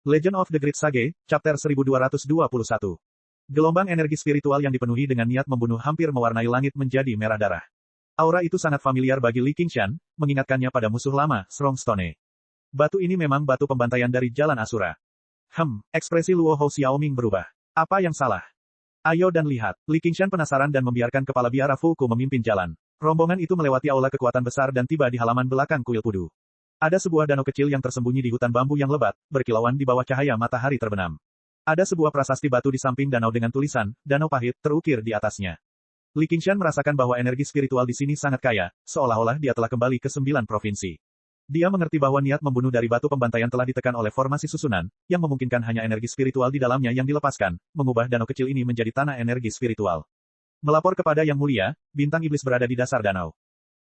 Legend of the Great Sage, Chapter 1221. Gelombang energi spiritual yang dipenuhi dengan niat membunuh hampir mewarnai langit menjadi merah darah. Aura itu sangat familiar bagi Li Qingshan, mengingatkannya pada musuh lama, Strongstone. Batu ini memang batu pembantaian dari Jalan Asura. Ekspresi Luo Hou Xiaoming berubah. Apa yang salah? Ayo dan lihat. Li Qingshan penasaran dan membiarkan kepala biara Fuku memimpin jalan. Rombongan itu melewati aula kekuatan besar dan tiba di halaman belakang kuil Pudu. Ada sebuah danau kecil yang tersembunyi di hutan bambu yang lebat, berkilauan di bawah cahaya matahari terbenam. Ada sebuah prasasti batu di samping danau dengan tulisan, Danau Pahit, terukir di atasnya. Li Qingshan merasakan bahwa energi spiritual di sini sangat kaya, seolah-olah dia telah kembali ke 9 provinsi. Dia mengerti bahwa niat membunuh dari batu pembantaian telah ditekan oleh formasi susunan, yang memungkinkan hanya energi spiritual di dalamnya yang dilepaskan, mengubah danau kecil ini menjadi tanah energi spiritual. Melapor kepada Yang Mulia, bintang iblis berada di dasar danau.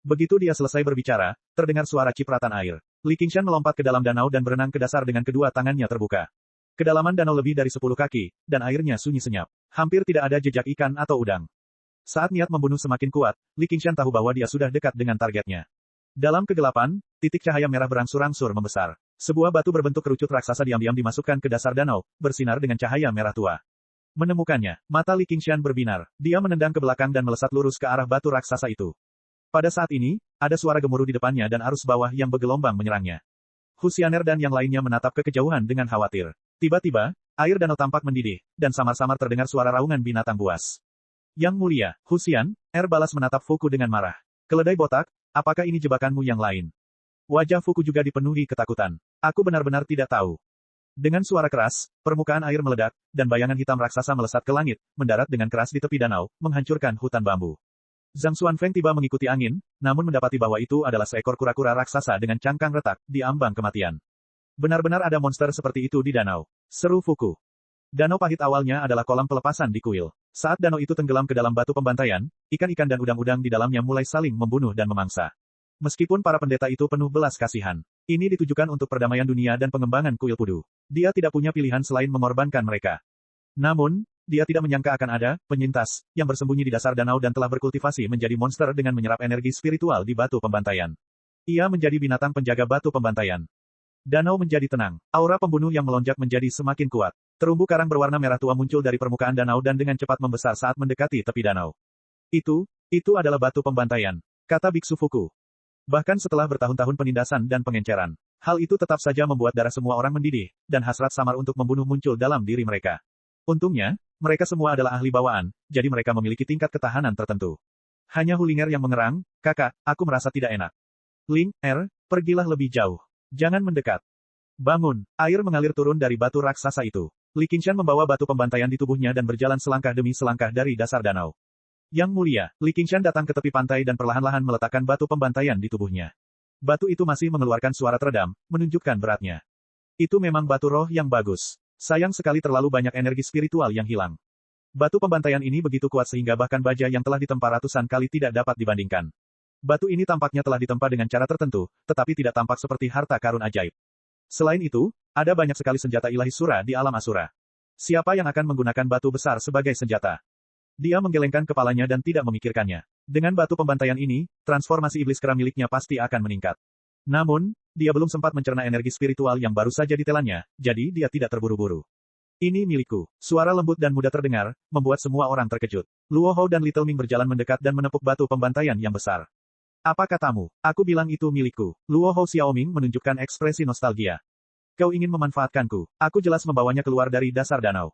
Begitu dia selesai berbicara, terdengar suara cipratan air. Li Qingshan melompat ke dalam danau dan berenang ke dasar dengan kedua tangannya terbuka. Kedalaman danau lebih dari 10 kaki, dan airnya sunyi senyap. Hampir tidak ada jejak ikan atau udang. Saat niat membunuh semakin kuat, Li Qingshan tahu bahwa dia sudah dekat dengan targetnya. Dalam kegelapan, titik cahaya merah berangsur-angsur membesar. Sebuah batu berbentuk kerucut raksasa diam-diam dimasukkan ke dasar danau, bersinar dengan cahaya merah tua. Menemukannya, mata Li Qingshan berbinar. Dia menendang ke belakang dan melesat lurus ke arah batu raksasa itu. Pada saat ini, ada suara gemuruh di depannya dan arus bawah yang bergelombang menyerangnya. Husianer dan yang lainnya menatap ke kejauhan dengan khawatir. Tiba-tiba, air danau tampak mendidih, dan samar-samar terdengar suara raungan binatang buas. Yang Mulia, Husian, balas menatap Fuku dengan marah. Keledai botak, apakah ini jebakanmu yang lain? Wajah Fuku juga dipenuhi ketakutan. Aku benar-benar tidak tahu. Dengan suara keras, permukaan air meledak, dan bayangan hitam raksasa melesat ke langit, mendarat dengan keras di tepi danau, menghancurkan hutan bambu. Zhang Xuanfeng tiba mengikuti angin, namun mendapati bahwa itu adalah seekor kura-kura raksasa dengan cangkang retak, di ambang kematian. Benar-benar ada monster seperti itu di danau. Seru Fuku. Danau Pahit awalnya adalah kolam pelepasan di kuil. Saat danau itu tenggelam ke dalam batu pembantaian, ikan-ikan dan udang-udang di dalamnya mulai saling membunuh dan memangsa. Meskipun para pendeta itu penuh belas kasihan, ini ditujukan untuk perdamaian dunia dan pengembangan kuil Pudu. Dia tidak punya pilihan selain mengorbankan mereka. Namun, dia tidak menyangka akan ada penyintas yang bersembunyi di dasar danau dan telah berkultivasi menjadi monster dengan menyerap energi spiritual di batu pembantaian. Ia menjadi binatang penjaga batu pembantaian. Danau menjadi tenang. Aura pembunuh yang melonjak menjadi semakin kuat. Terumbu karang berwarna merah tua muncul dari permukaan danau dan dengan cepat membesar saat mendekati tepi danau. Itu adalah batu pembantaian, kata Biksu Fuku. Bahkan setelah bertahun-tahun penindasan dan pengenceran, hal itu tetap saja membuat darah semua orang mendidih, dan hasrat samar untuk membunuh muncul dalam diri mereka. Untungnya, mereka semua adalah ahli bawaan, jadi mereka memiliki tingkat ketahanan tertentu. Hanya Hulinger yang mengerang, kakak, aku merasa tidak enak. Ling, pergilah lebih jauh. Jangan mendekat. Bangun, air mengalir turun dari batu raksasa itu. Li Qingshan membawa batu pembantaian di tubuhnya dan berjalan selangkah demi selangkah dari dasar danau. Yang Mulia, Li Qingshan datang ke tepi pantai dan perlahan-lahan meletakkan batu pembantaian di tubuhnya. Batu itu masih mengeluarkan suara teredam, menunjukkan beratnya. Itu memang batu roh yang bagus. Sayang sekali terlalu banyak energi spiritual yang hilang. Batu pembantaian ini begitu kuat sehingga bahkan baja yang telah ditempa ratusan kali tidak dapat dibandingkan. Batu ini tampaknya telah ditempa dengan cara tertentu, tetapi tidak tampak seperti harta karun ajaib. Selain itu, ada banyak sekali senjata ilahi Sura di alam Asura. Siapa yang akan menggunakan batu besar sebagai senjata? Dia menggelengkan kepalanya dan tidak memikirkannya. Dengan batu pembantaian ini, transformasi iblis kera miliknya pasti akan meningkat. Namun, dia belum sempat mencerna energi spiritual yang baru saja ditelannya, jadi dia tidak terburu-buru. Ini milikku. Suara lembut dan mudah terdengar, membuat semua orang terkejut. Luo Hou dan Little Ming berjalan mendekat dan menepuk batu pembantaian yang besar. Apa katamu? Aku bilang itu milikku. Luo Hou Xiaoming menunjukkan ekspresi nostalgia. Kau ingin memanfaatkanku. Aku jelas membawanya keluar dari dasar danau.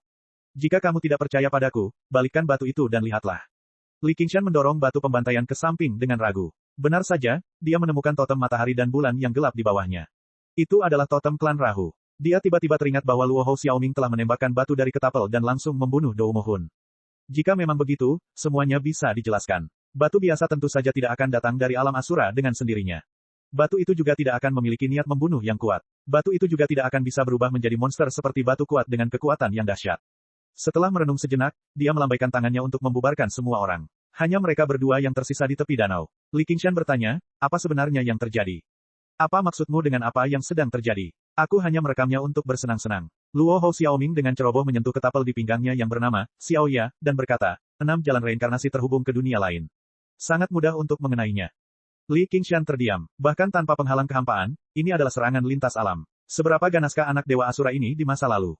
Jika kamu tidak percaya padaku, balikkan batu itu dan lihatlah. Li Qingshan mendorong batu pembantaian ke samping dengan ragu. Benar saja, dia menemukan totem matahari dan bulan yang gelap di bawahnya. Itu adalah totem klan Rahu. Dia tiba-tiba teringat bahwa Luo Hou Xiaoming telah menembakkan batu dari ketapel dan langsung membunuh Dou Mohun. Jika memang begitu, semuanya bisa dijelaskan. Batu biasa tentu saja tidak akan datang dari alam Asura dengan sendirinya. Batu itu juga tidak akan memiliki niat membunuh yang kuat. Batu itu juga tidak akan bisa berubah menjadi monster seperti batu kuat dengan kekuatan yang dahsyat. Setelah merenung sejenak, dia melambaikan tangannya untuk membubarkan semua orang. Hanya mereka berdua yang tersisa di tepi danau. Li Qingshan bertanya, apa sebenarnya yang terjadi? Apa maksudmu dengan apa yang sedang terjadi? Aku hanya merekamnya untuk bersenang-senang. Luo Hou Xiaoming dengan ceroboh menyentuh ketapel di pinggangnya yang bernama Xiaoya, dan berkata, 6 jalan reinkarnasi terhubung ke dunia lain. Sangat mudah untuk mengenainya. Li Qingshan terdiam. Bahkan tanpa penghalang kehampaan, ini adalah serangan lintas alam. Seberapa ganaskah anak Dewa Asura ini di masa lalu?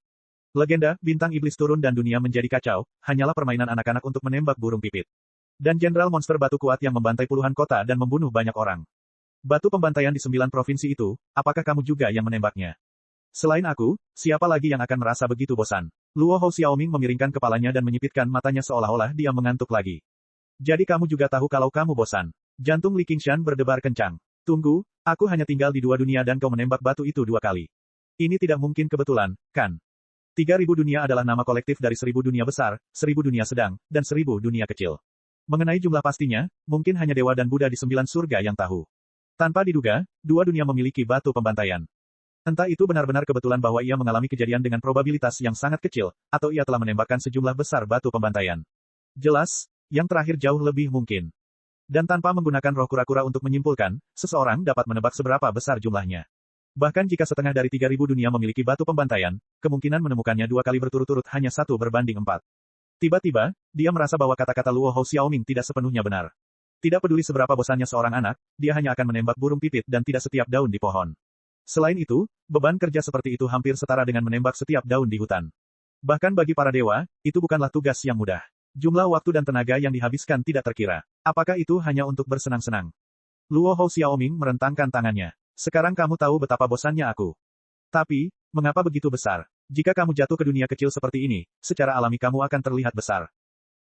Legenda, bintang iblis turun dan dunia menjadi kacau, hanyalah permainan anak-anak untuk menembak burung pipit. Dan jenderal monster batu kuat yang membantai puluhan kota dan membunuh banyak orang. Batu pembantaian di 9 provinsi itu, apakah kamu juga yang menembaknya? Selain aku, siapa lagi yang akan merasa begitu bosan? Luo Hou Xiaoming memiringkan kepalanya dan menyipitkan matanya seolah-olah dia mengantuk lagi. Jadi kamu juga tahu kalau kamu bosan. Jantung Li Qingshan berdebar kencang. Tunggu, aku hanya tinggal di 2 dunia dan kau menembak batu itu 2 kali. Ini tidak mungkin kebetulan, kan? 3000 dunia adalah nama kolektif dari 1000 dunia besar, 1000 dunia sedang, dan 1000 dunia kecil. Mengenai jumlah pastinya, mungkin hanya Dewa dan Buddha di 9 surga yang tahu. Tanpa diduga, 2 dunia memiliki batu pembantaian. Entah itu benar-benar kebetulan bahwa ia mengalami kejadian dengan probabilitas yang sangat kecil, atau ia telah menembakkan sejumlah besar batu pembantaian. Jelas, yang terakhir jauh lebih mungkin. Dan tanpa menggunakan roh kura-kura untuk menyimpulkan, seseorang dapat menebak seberapa besar jumlahnya. Bahkan jika setengah dari 3000 dunia memiliki batu pembantaian, kemungkinan menemukannya 2 kali berturut-turut hanya 1 berbanding 4. Tiba-tiba, dia merasa bahwa kata-kata Luo Hou Xiaoming tidak sepenuhnya benar. Tidak peduli seberapa bosannya seorang anak, dia hanya akan menembak burung pipit dan tidak setiap daun di pohon. Selain itu, beban kerja seperti itu hampir setara dengan menembak setiap daun di hutan. Bahkan bagi para dewa, itu bukanlah tugas yang mudah. Jumlah waktu dan tenaga yang dihabiskan tidak terkira. Apakah itu hanya untuk bersenang-senang? Luo Hou Xiaoming merentangkan tangannya. Sekarang kamu tahu betapa bosannya aku. Tapi, mengapa begitu besar? Jika kamu jatuh ke dunia kecil seperti ini, secara alami kamu akan terlihat besar.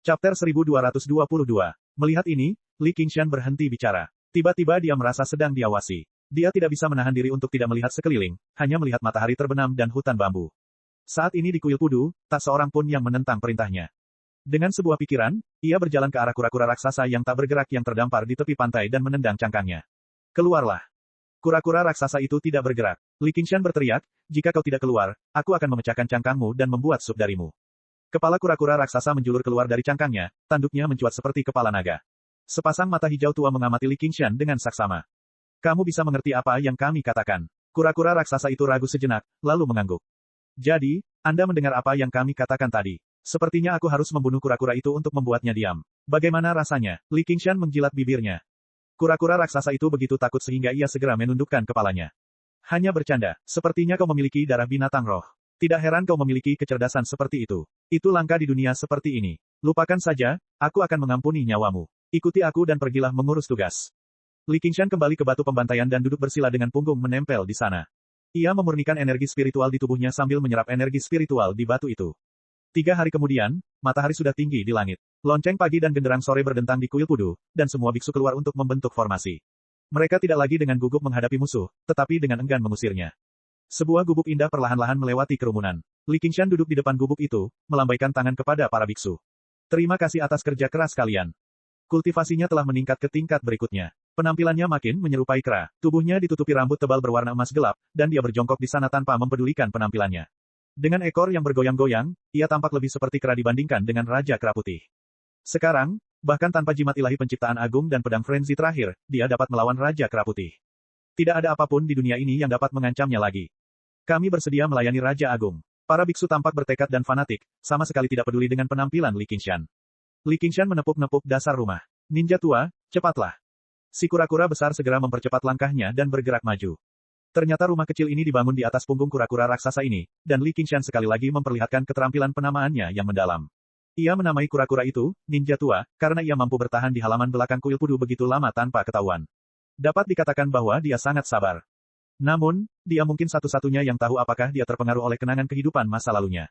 Chapter 1222. Melihat ini, Li Qingshan berhenti bicara. Tiba-tiba dia merasa sedang diawasi. Dia tidak bisa menahan diri untuk tidak melihat sekeliling, hanya melihat matahari terbenam dan hutan bambu. Saat ini di kuil Pudu, tak seorang pun yang menentang perintahnya. Dengan sebuah pikiran, ia berjalan ke arah kura-kura raksasa yang tak bergerak yang terdampar di tepi pantai dan menendang cangkangnya. Keluarlah. Kura-kura raksasa itu tidak bergerak. Li Qingshan berteriak, jika kau tidak keluar, aku akan memecahkan cangkangmu dan membuat sup darimu. Kepala kura-kura raksasa menjulur keluar dari cangkangnya, tanduknya mencuat seperti kepala naga. Sepasang mata hijau tua mengamati Li Qingshan dengan saksama. Kamu bisa mengerti apa yang kami katakan. Kura-kura raksasa itu ragu sejenak, lalu mengangguk. Jadi, Anda mendengar apa yang kami katakan tadi. Sepertinya aku harus membunuh kura-kura itu untuk membuatnya diam. Bagaimana rasanya? Li Qingshan menjilat bibirnya. Kura-kura raksasa itu begitu takut sehingga ia segera menundukkan kepalanya. Hanya bercanda, sepertinya kau memiliki darah binatang roh. Tidak heran kau memiliki kecerdasan seperti itu. Itu langka di dunia seperti ini. Lupakan saja, aku akan mengampuni nyawamu. Ikuti aku dan pergilah mengurus tugas. Li Qingshan kembali ke batu pembantaian dan duduk bersila dengan punggung menempel di sana. Ia memurnikan energi spiritual di tubuhnya sambil menyerap energi spiritual di batu itu. 3 hari kemudian, matahari sudah tinggi di langit. Lonceng pagi dan genderang sore berdentang di kuil Pudu, dan semua biksu keluar untuk membentuk formasi. Mereka tidak lagi dengan gugup menghadapi musuh, tetapi dengan enggan mengusirnya. Sebuah gubuk indah perlahan-lahan melewati kerumunan. Li Qingshan duduk di depan gubuk itu, melambaikan tangan kepada para biksu. Terima kasih atas kerja keras kalian. Kultivasinya telah meningkat ke tingkat berikutnya. Penampilannya makin menyerupai kera. Tubuhnya ditutupi rambut tebal berwarna emas gelap, dan dia berjongkok di sana tanpa mempedulikan penampilannya. Dengan ekor yang bergoyang-goyang, ia tampak lebih seperti kera dibandingkan dengan Raja Kera Putih. Sekarang, bahkan tanpa jimat ilahi penciptaan agung dan pedang frenzi terakhir, dia dapat melawan Raja Kera Putih. Tidak ada apapun di dunia ini yang dapat mengancamnya lagi. Kami bersedia melayani Raja Agung. Para biksu tampak bertekad dan fanatik, sama sekali tidak peduli dengan penampilan Li Qingshan. Li Qingshan menepuk-nepuk dasar rumah. Ninja tua, cepatlah. Si kura-kura besar segera mempercepat langkahnya dan bergerak maju. Ternyata rumah kecil ini dibangun di atas punggung kura-kura raksasa ini, dan Li Qingshan sekali lagi memperlihatkan keterampilan penamaannya yang mendalam. Ia menamai kura-kura itu, ninja tua, karena ia mampu bertahan di halaman belakang kuil Pudu begitu lama tanpa ketahuan. Dapat dikatakan bahwa dia sangat sabar. Namun, dia mungkin satu-satunya yang tahu apakah dia terpengaruh oleh kenangan kehidupan masa lalunya.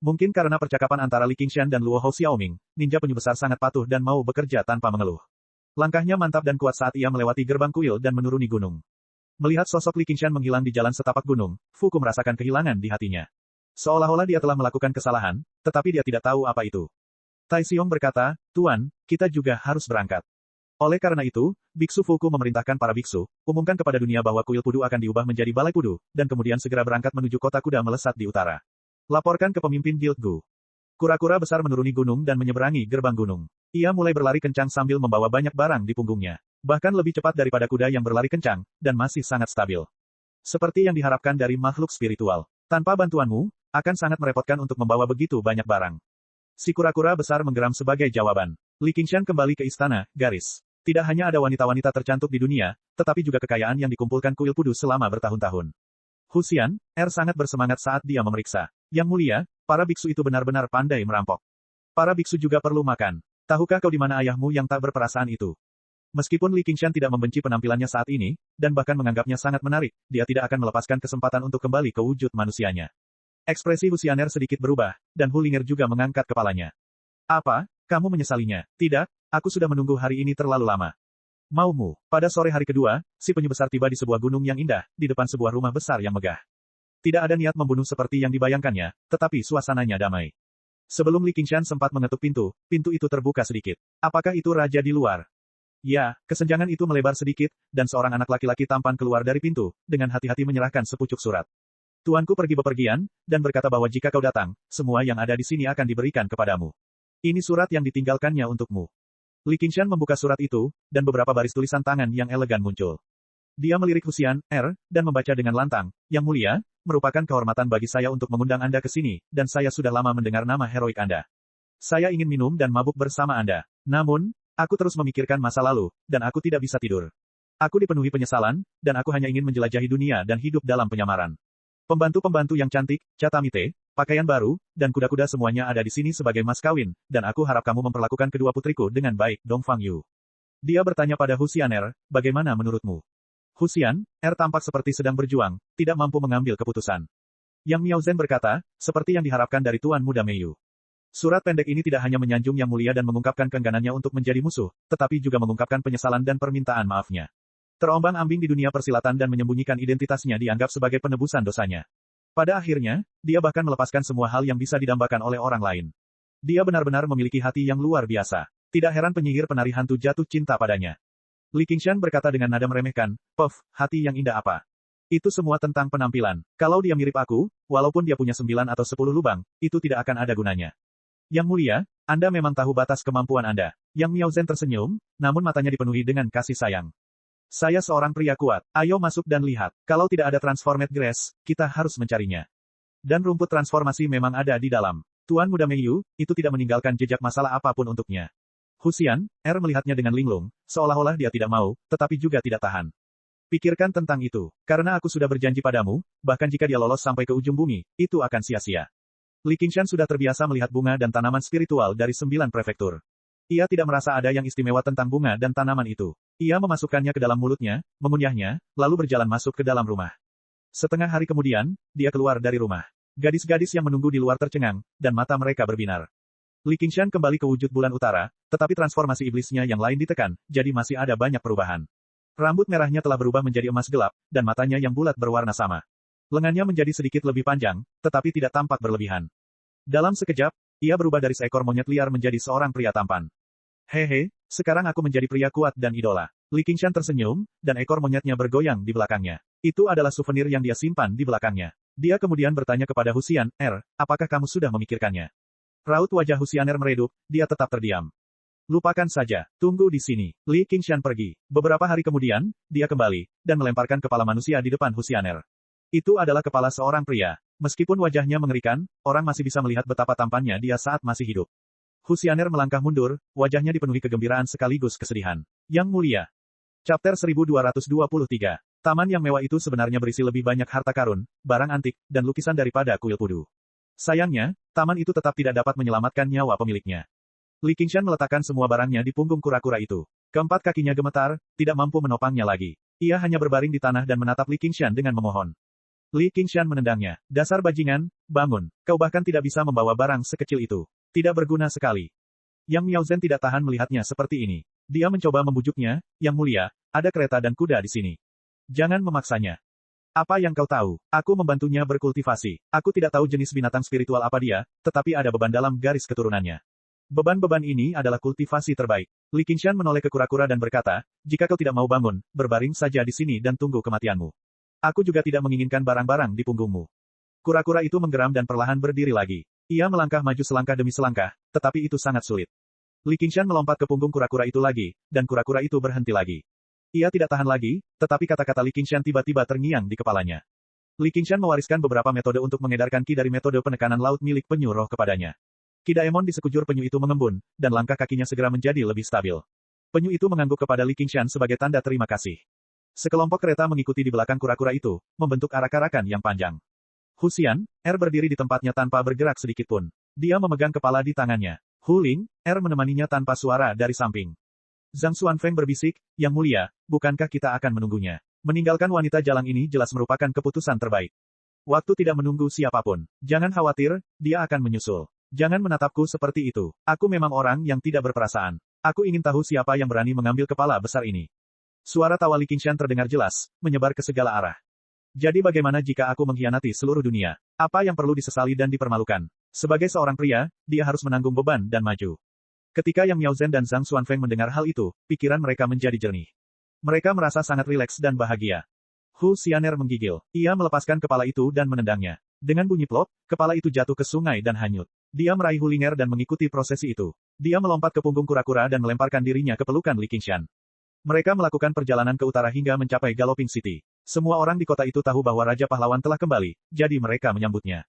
Mungkin karena percakapan antara Li Qingshan dan Luo Hou Xiaoming, ninja penyu besar sangat patuh dan mau bekerja tanpa mengeluh. Langkahnya mantap dan kuat saat ia melewati gerbang kuil dan menuruni gunung. Melihat sosok Li Qingshan menghilang di jalan setapak gunung, Fuku merasakan kehilangan di hatinya. Seolah-olah dia telah melakukan kesalahan, tetapi dia tidak tahu apa itu. Tai Xiong berkata, Tuan, kita juga harus berangkat. Oleh karena itu, Biksu Fuku memerintahkan para biksu, umumkan kepada dunia bahwa kuil Pudu akan diubah menjadi balai Pudu, dan kemudian segera berangkat menuju kota kuda melesat di utara. Laporkan ke pemimpin Guild Gu. Kura-kura besar menuruni gunung dan menyeberangi gerbang gunung. Ia mulai berlari kencang sambil membawa banyak barang di punggungnya. Bahkan lebih cepat daripada kuda yang berlari kencang, dan masih sangat stabil. Seperti yang diharapkan dari makhluk spiritual. Tanpa bantuanmu, akan sangat merepotkan untuk membawa begitu banyak barang. Si kura-kura besar menggeram sebagai jawaban. Li Qingshan kembali ke istana, garis. Tidak hanya ada wanita-wanita tercantik di dunia, tetapi juga kekayaan yang dikumpulkan kuil Pudu selama bertahun-tahun. Husian, sangat bersemangat saat dia memeriksa. Yang mulia, para biksu itu benar-benar pandai merampok. Para biksu juga perlu makan. Tahukah kau di mana ayahmu yang tak berperasaan itu? Meskipun Li Qingshan tidak membenci penampilannya saat ini, dan bahkan menganggapnya sangat menarik, dia tidak akan melepaskan kesempatan untuk kembali ke wujud manusianya. Ekspresi Husianer sedikit berubah, dan Hulinger juga mengangkat kepalanya. Apa? Kamu menyesalinya? Tidak, aku sudah menunggu hari ini terlalu lama. Maumu. Pada sore hari kedua, si penyu besar tiba di sebuah gunung yang indah, di depan sebuah rumah besar yang megah. Tidak ada niat membunuh seperti yang dibayangkannya, tetapi suasananya damai. Sebelum Li Qingshan sempat mengetuk pintu, pintu itu terbuka sedikit. Apakah itu raja di luar? Ya, kesenjangan itu melebar sedikit, dan seorang anak laki-laki tampan keluar dari pintu, dengan hati-hati menyerahkan sepucuk surat. Tuanku pergi bepergian, dan berkata bahwa jika kau datang, semua yang ada di sini akan diberikan kepadamu. Ini surat yang ditinggalkannya untukmu. Li Qingshan membuka surat itu, dan beberapa baris tulisan tangan yang elegan muncul. Dia melirik Husian, dan membaca dengan lantang, Yang mulia, merupakan kehormatan bagi saya untuk mengundang Anda ke sini, dan saya sudah lama mendengar nama heroik Anda. Saya ingin minum dan mabuk bersama Anda. Namun, aku terus memikirkan masa lalu, dan aku tidak bisa tidur. Aku dipenuhi penyesalan, dan aku hanya ingin menjelajahi dunia dan hidup dalam penyamaran. Pembantu-pembantu yang cantik, Catamite, pakaian baru, dan kuda-kuda semuanya ada di sini sebagai mas kawin, dan aku harap kamu memperlakukan kedua putriku dengan baik, Dongfang Yu. Dia bertanya pada Husian, bagaimana menurutmu? Husian, tampak seperti sedang berjuang, tidak mampu mengambil keputusan. Yang Miao Zhen berkata, seperti yang diharapkan dari Tuan Muda Meiyu. Surat pendek ini tidak hanya menyanjung Yang Mulia dan mengungkapkan keengganannya untuk menjadi musuh, tetapi juga mengungkapkan penyesalan dan permintaan maafnya. Terombang-ambing di dunia persilatan dan menyembunyikan identitasnya dianggap sebagai penebusan dosanya. Pada akhirnya, dia bahkan melepaskan semua hal yang bisa didambakan oleh orang lain. Dia benar-benar memiliki hati yang luar biasa. Tidak heran penyihir penari hantu jatuh cinta padanya. Li Qingshan berkata dengan nada meremehkan, "Puff, hati yang indah apa? Itu semua tentang penampilan. Kalau dia mirip aku, walaupun dia punya 9 atau 10 lubang, itu tidak akan ada gunanya." Yang mulia, Anda memang tahu batas kemampuan Anda. Yang Miao Zhen tersenyum, namun matanya dipenuhi dengan kasih sayang. Saya seorang pria kuat. Ayo masuk dan lihat. Kalau tidak ada transformate grass, kita harus mencarinya. Dan rumput transformasi memang ada di dalam. Tuan Muda Meiyu, itu tidak meninggalkan jejak masalah apapun untuknya. Husian, melihatnya dengan linglung, seolah-olah dia tidak mau, tetapi juga tidak tahan. Pikirkan tentang itu. Karena aku sudah berjanji padamu, bahkan jika dia lolos sampai ke ujung bumi, itu akan sia-sia. Li Qingshan sudah terbiasa melihat bunga dan tanaman spiritual dari 9 prefektur. Ia tidak merasa ada yang istimewa tentang bunga dan tanaman itu. Ia memasukkannya ke dalam mulutnya, mengunyahnya, lalu berjalan masuk ke dalam rumah. Setengah hari kemudian, dia keluar dari rumah. Gadis-gadis yang menunggu di luar tercengang, dan mata mereka berbinar. Li Qingshan kembali ke wujud bulan utara, tetapi transformasi iblisnya yang lain ditekan, jadi masih ada banyak perubahan. Rambut merahnya telah berubah menjadi emas gelap, dan matanya yang bulat berwarna sama. Lengannya menjadi sedikit lebih panjang, tetapi tidak tampak berlebihan. Dalam sekejap, ia berubah dari seekor monyet liar menjadi seorang pria tampan. Hehe, sekarang aku menjadi pria kuat dan idola. Li Qingshan tersenyum, dan ekor monyetnya bergoyang di belakangnya. Itu adalah souvenir yang dia simpan di belakangnya. Dia kemudian bertanya kepada Husian, apakah kamu sudah memikirkannya? Raut wajah Husianer meredup, dia tetap terdiam. Lupakan saja, tunggu di sini. Li Qingshan pergi. Beberapa hari kemudian, dia kembali, dan melemparkan kepala manusia di depan Husianer. Itu adalah kepala seorang pria. Meskipun wajahnya mengerikan, orang masih bisa melihat betapa tampannya dia saat masih hidup. Husianer melangkah mundur, wajahnya dipenuhi kegembiraan sekaligus kesedihan. Yang mulia. Chapter 1223. Taman yang mewah itu sebenarnya berisi lebih banyak harta karun, barang antik, dan lukisan daripada kuil pudu. Sayangnya, taman itu tetap tidak dapat menyelamatkan nyawa pemiliknya. Li Qingshan meletakkan semua barangnya di punggung kura-kura itu. Keempat kakinya gemetar, tidak mampu menopangnya lagi. Ia hanya berbaring di tanah dan menatap Li Qingshan dengan memohon. Li Qingshan menendangnya. Dasar bajingan, bangun. Kau bahkan tidak bisa membawa barang sekecil itu. Tidak berguna sekali. Yang Miao Zhen tidak tahan melihatnya seperti ini. Dia mencoba membujuknya, Yang mulia, ada kereta dan kuda di sini. Jangan memaksanya. Apa yang kau tahu? Aku membantunya berkultivasi. Aku tidak tahu jenis binatang spiritual apa dia, tetapi ada beban dalam garis keturunannya. Beban-beban ini adalah kultivasi terbaik. Li Qingshan menoleh ke kura-kura dan berkata, jika kau tidak mau bangun, berbaring saja di sini dan tunggu kematianmu. Aku juga tidak menginginkan barang-barang di punggungmu. Kura-kura itu menggeram dan perlahan berdiri lagi. Ia melangkah maju selangkah demi selangkah, tetapi itu sangat sulit. Li Qingshan melompat ke punggung kura-kura itu lagi, dan kura-kura itu berhenti lagi. Ia tidak tahan lagi, tetapi kata-kata Li Qingshan tiba-tiba terngiang di kepalanya. Li Qingshan mewariskan beberapa metode untuk mengedarkan ki dari metode penekanan laut milik penyu roh kepadanya. Ki Daemon di sekujur penyu itu mengembun, dan langkah kakinya segera menjadi lebih stabil. Penyu itu mengangguk kepada Li Qingshan sebagai tanda terima kasih. Sekelompok kereta mengikuti di belakang kura-kura itu, membentuk arak-arakan yang panjang. Huxian, berdiri di tempatnya tanpa bergerak sedikitpun. Dia memegang kepala di tangannya. Hu Ling, menemaninya tanpa suara dari samping. Zhang Xuanfeng berbisik, Yang Mulia, bukankah kita akan menunggunya? Meninggalkan wanita jalang ini jelas merupakan keputusan terbaik. Waktu tidak menunggu siapapun. Jangan khawatir, dia akan menyusul. Jangan menatapku seperti itu. Aku memang orang yang tidak berperasaan. Aku ingin tahu siapa yang berani mengambil kepala besar ini. Suara tawa Li Qingshan terdengar jelas, menyebar ke segala arah. Jadi bagaimana jika aku mengkhianati seluruh dunia? Apa yang perlu disesali dan dipermalukan? Sebagai seorang pria, dia harus menanggung beban dan maju. Ketika Yang Miaozhen dan Zhang Xuanfeng mendengar hal itu, pikiran mereka menjadi jernih. Mereka merasa sangat rileks dan bahagia. Hu Xianer menggigil. Ia melepaskan kepala itu dan menendangnya. Dengan bunyi plop, kepala itu jatuh ke sungai dan hanyut. Dia meraih Hu Linger dan mengikuti prosesi itu. Dia melompat ke punggung kura-kura dan melemparkan dirinya ke pelukan Li Qingshan. Mereka melakukan perjalanan ke utara hingga mencapai Galloping City. Semua orang di kota itu tahu bahwa Raja Pahlawan telah kembali, jadi mereka menyambutnya.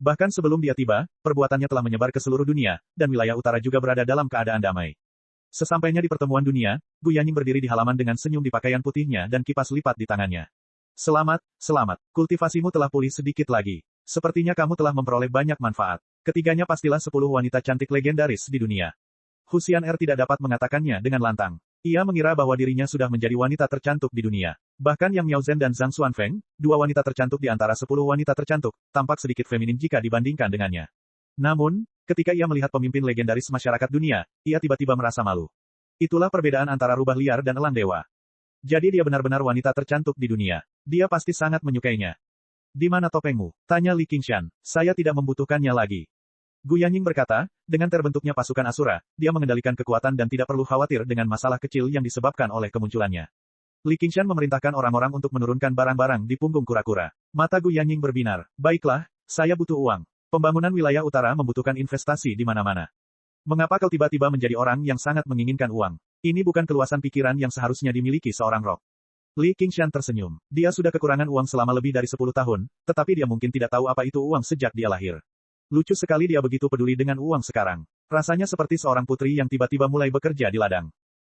Bahkan sebelum dia tiba, perbuatannya telah menyebar ke seluruh dunia, dan wilayah utara juga berada dalam keadaan damai. Sesampainya di pertemuan dunia, Gu Yanning berdiri di halaman dengan senyum di pakaian putihnya dan kipas lipat di tangannya. Selamat, selamat. Kultivasimu telah pulih sedikit lagi. Sepertinya kamu telah memperoleh banyak manfaat. Ketiganya pastilah 10 wanita cantik legendaris di dunia. Huxian tidak dapat mengatakannya dengan lantang. Ia mengira bahwa dirinya sudah menjadi wanita tercantik di dunia. Bahkan Yang Miaozhen dan Zhang Xuanfeng, 2 wanita tercantik di antara 10 wanita tercantik, tampak sedikit feminin jika dibandingkan dengannya. Namun, ketika ia melihat pemimpin legendaris masyarakat dunia, ia tiba-tiba merasa malu. Itulah perbedaan antara rubah liar dan elang dewa. Jadi dia benar-benar wanita tercantik di dunia. Dia pasti sangat menyukainya. Di mana topengmu? Tanya Li Qingshan. Saya tidak membutuhkannya lagi. Gu Yanning berkata, dengan terbentuknya pasukan Asura, dia mengendalikan kekuatan dan tidak perlu khawatir dengan masalah kecil yang disebabkan oleh kemunculannya. Li Qingshan memerintahkan orang-orang untuk menurunkan barang-barang di punggung kura-kura. Mata Gu Yanning berbinar. Baiklah, saya butuh uang. Pembangunan wilayah utara membutuhkan investasi di mana-mana. Mengapa kau tiba-tiba menjadi orang yang sangat menginginkan uang? Ini bukan keluasan pikiran yang seharusnya dimiliki seorang roh. Li Qingshan tersenyum. Dia sudah kekurangan uang selama lebih dari 10 tahun, tetapi dia mungkin tidak tahu apa itu uang sejak dia lahir. Lucu sekali dia begitu peduli dengan uang sekarang. Rasanya seperti seorang putri yang tiba-tiba mulai bekerja di ladang.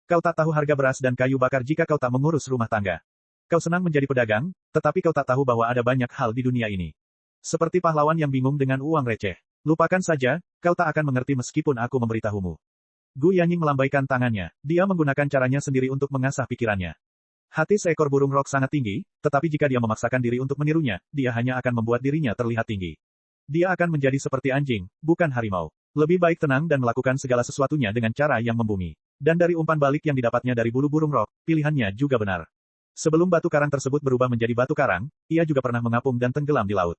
Kau tak tahu harga beras dan kayu bakar jika kau tak mengurus rumah tangga. Kau senang menjadi pedagang, tetapi kau tak tahu bahwa ada banyak hal di dunia ini. Seperti pahlawan yang bingung dengan uang receh. Lupakan saja, kau tak akan mengerti meskipun aku memberitahumu. Gu Yanning melambaikan tangannya. Dia menggunakan caranya sendiri untuk mengasah pikirannya. Hati seekor burung rok sangat tinggi, tetapi jika dia memaksakan diri untuk menirunya, dia hanya akan membuat dirinya terlihat tinggi. Dia akan menjadi seperti anjing, bukan harimau. Lebih baik tenang dan melakukan segala sesuatunya dengan cara yang membumi. Dan dari umpan balik yang didapatnya dari bulu burung rok, pilihannya juga benar. Sebelum batu karang tersebut berubah menjadi batu karang, ia juga pernah mengapung dan tenggelam di laut.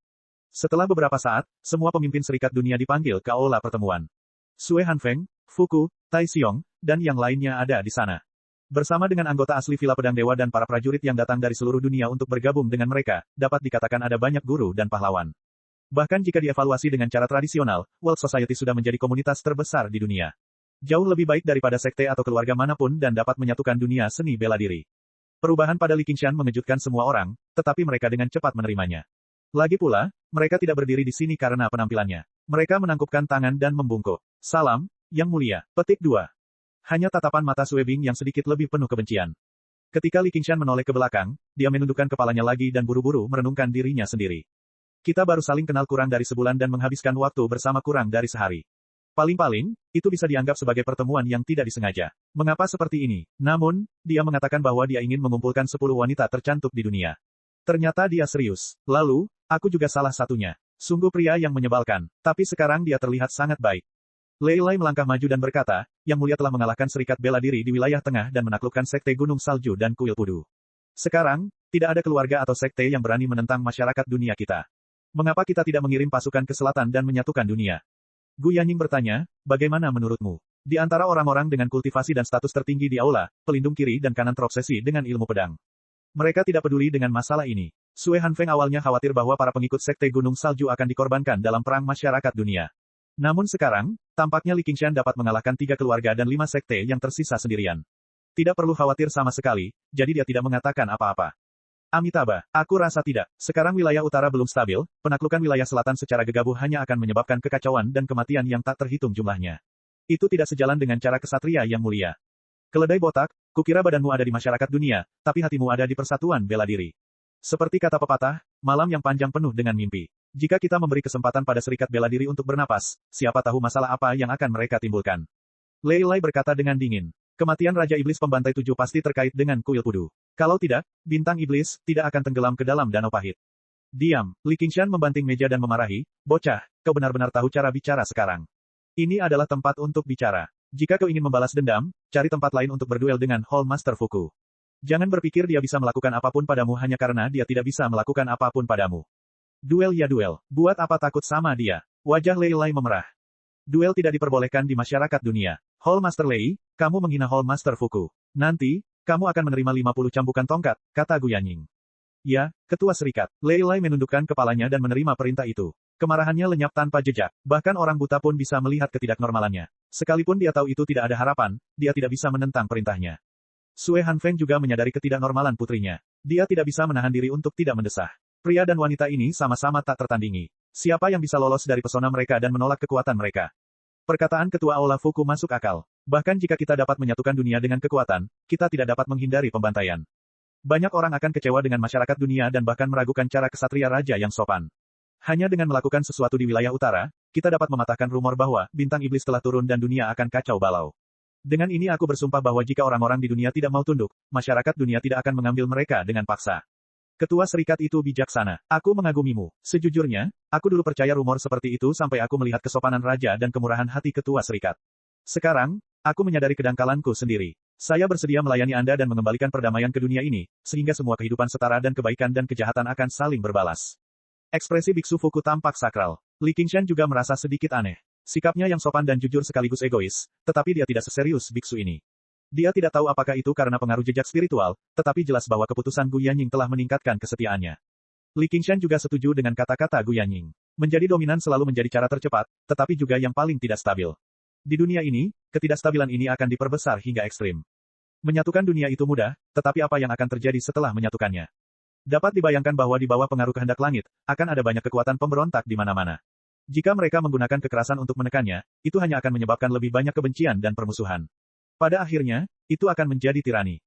Setelah beberapa saat, semua pemimpin serikat dunia dipanggil ke aula pertemuan. Sue Hanfeng, Fuku, Tai Xiong, dan yang lainnya ada di sana. Bersama dengan anggota asli Villa Pedang Dewa dan para prajurit yang datang dari seluruh dunia untuk bergabung dengan mereka, dapat dikatakan ada banyak guru dan pahlawan. Bahkan jika dievaluasi dengan cara tradisional, World Society sudah menjadi komunitas terbesar di dunia. Jauh lebih baik daripada sekte atau keluarga manapun dan dapat menyatukan dunia seni bela diri. Perubahan pada Li Qingshan mengejutkan semua orang, tetapi mereka dengan cepat menerimanya. Lagi pula, mereka tidak berdiri di sini karena penampilannya. Mereka menangkupkan tangan dan membungkuk. Salam, Yang Mulia. Petik 2. Hanya tatapan mata Sue Bing yang sedikit lebih penuh kebencian. Ketika Li Qingshan menoleh ke belakang, dia menundukkan kepalanya lagi dan buru-buru merenungkan dirinya sendiri. Kita baru saling kenal kurang dari sebulan dan menghabiskan waktu bersama kurang dari sehari. Paling-paling, itu bisa dianggap sebagai pertemuan yang tidak disengaja. Mengapa seperti ini? Namun, dia mengatakan bahwa dia ingin mengumpulkan 10 wanita tercantik di dunia. Ternyata dia serius. Lalu, aku juga salah satunya. Sungguh pria yang menyebalkan. Tapi sekarang dia terlihat sangat baik. Lei Lai melangkah maju dan berkata, Yang Mulia telah mengalahkan serikat bela diri di wilayah tengah dan menaklukkan sekte Gunung Salju dan Kuil Pudu. Sekarang, tidak ada keluarga atau sekte yang berani menentang masyarakat dunia kita. Mengapa kita tidak mengirim pasukan ke selatan dan menyatukan dunia? Gu Yanning bertanya, bagaimana menurutmu? Di antara orang-orang dengan kultivasi dan status tertinggi di aula, pelindung kiri dan kanan terobsesi dengan ilmu pedang. Mereka tidak peduli dengan masalah ini. Sue Hanfeng awalnya khawatir bahwa para pengikut sekte Gunung Salju akan dikorbankan dalam perang masyarakat dunia. Namun sekarang, tampaknya Li Qingshan dapat mengalahkan 3 keluarga dan 5 sekte yang tersisa sendirian. Tidak perlu khawatir sama sekali, jadi dia tidak mengatakan apa-apa. Amitabha, aku rasa tidak. Sekarang wilayah utara belum stabil, penaklukan wilayah selatan secara gegabah hanya akan menyebabkan kekacauan dan kematian yang tak terhitung jumlahnya. Itu tidak sejalan dengan cara kesatria yang mulia. Keledai botak, kukira badanmu ada di masyarakat dunia, tapi hatimu ada di persatuan bela diri. Seperti kata pepatah, malam yang panjang penuh dengan mimpi. Jika kita memberi kesempatan pada serikat bela diri untuk bernapas, siapa tahu masalah apa yang akan mereka timbulkan. Lei Lai berkata dengan dingin. Kematian Raja Iblis Pembantai Tujuh pasti terkait dengan kuil pudu. Kalau tidak, bintang iblis tidak akan tenggelam ke dalam danau pahit. Diam, Li Qingshan membanting meja dan memarahi, bocah, kau benar-benar tahu cara bicara sekarang. Ini adalah tempat untuk bicara. Jika kau ingin membalas dendam, cari tempat lain untuk berduel dengan Hall Master Fuku. Jangan berpikir dia bisa melakukan apapun padamu hanya karena dia tidak bisa melakukan apapun padamu. Duel ya duel, buat apa takut sama dia? Wajah Lei Lai memerah. Duel tidak diperbolehkan di masyarakat dunia. Hall Master Lei, kamu menghina Hall Master Fuku. Nanti, kamu akan menerima 50 cambukan tongkat, kata Gu Yanying. Ya, ketua serikat. Lei Lai menundukkan kepalanya dan menerima perintah itu. Kemarahannya lenyap tanpa jejak, bahkan orang buta pun bisa melihat ketidaknormalannya. Sekalipun dia tahu itu tidak ada harapan, dia tidak bisa menentang perintahnya. Sue Hanfeng juga menyadari ketidaknormalan putrinya. Dia tidak bisa menahan diri untuk tidak mendesah. Pria dan wanita ini sama-sama tak tertandingi. Siapa yang bisa lolos dari pesona mereka dan menolak kekuatan mereka? Perkataan Ketua Aula Fuku masuk akal. Bahkan jika kita dapat menyatukan dunia dengan kekuatan, kita tidak dapat menghindari pembantaian. Banyak orang akan kecewa dengan masyarakat dunia dan bahkan meragukan cara kesatria raja yang sopan. Hanya dengan melakukan sesuatu di wilayah utara, kita dapat mematahkan rumor bahwa bintang iblis telah turun dan dunia akan kacau balau. Dengan ini aku bersumpah bahwa jika orang-orang di dunia tidak mau tunduk, masyarakat dunia tidak akan mengambil mereka dengan paksa. Ketua serikat itu bijaksana. Aku mengagumimu. Sejujurnya, aku dulu percaya rumor seperti itu sampai aku melihat kesopanan raja dan kemurahan hati ketua serikat. Sekarang, aku menyadari kedangkalanku sendiri. Saya bersedia melayani Anda dan mengembalikan perdamaian ke dunia ini, sehingga semua kehidupan setara dan kebaikan dan kejahatan akan saling berbalas. Ekspresi Biksu Fuku tampak sakral. Li Qingshan juga merasa sedikit aneh. Sikapnya yang sopan dan jujur sekaligus egois, tetapi dia tidak seserius biksu ini. Dia tidak tahu apakah itu karena pengaruh jejak spiritual, tetapi jelas bahwa keputusan Gu Yanying telah meningkatkan kesetiaannya. Li Qingshan juga setuju dengan kata-kata Gu Yanying. Menjadi dominan selalu menjadi cara tercepat, tetapi juga yang paling tidak stabil. Di dunia ini, ketidakstabilan ini akan diperbesar hingga ekstrim. Menyatukan dunia itu mudah, tetapi apa yang akan terjadi setelah menyatukannya? Dapat dibayangkan bahwa di bawah pengaruh kehendak langit, akan ada banyak kekuatan pemberontak di mana-mana. Jika mereka menggunakan kekerasan untuk menekannya, itu hanya akan menyebabkan lebih banyak kebencian dan permusuhan. Pada akhirnya, itu akan menjadi tirani.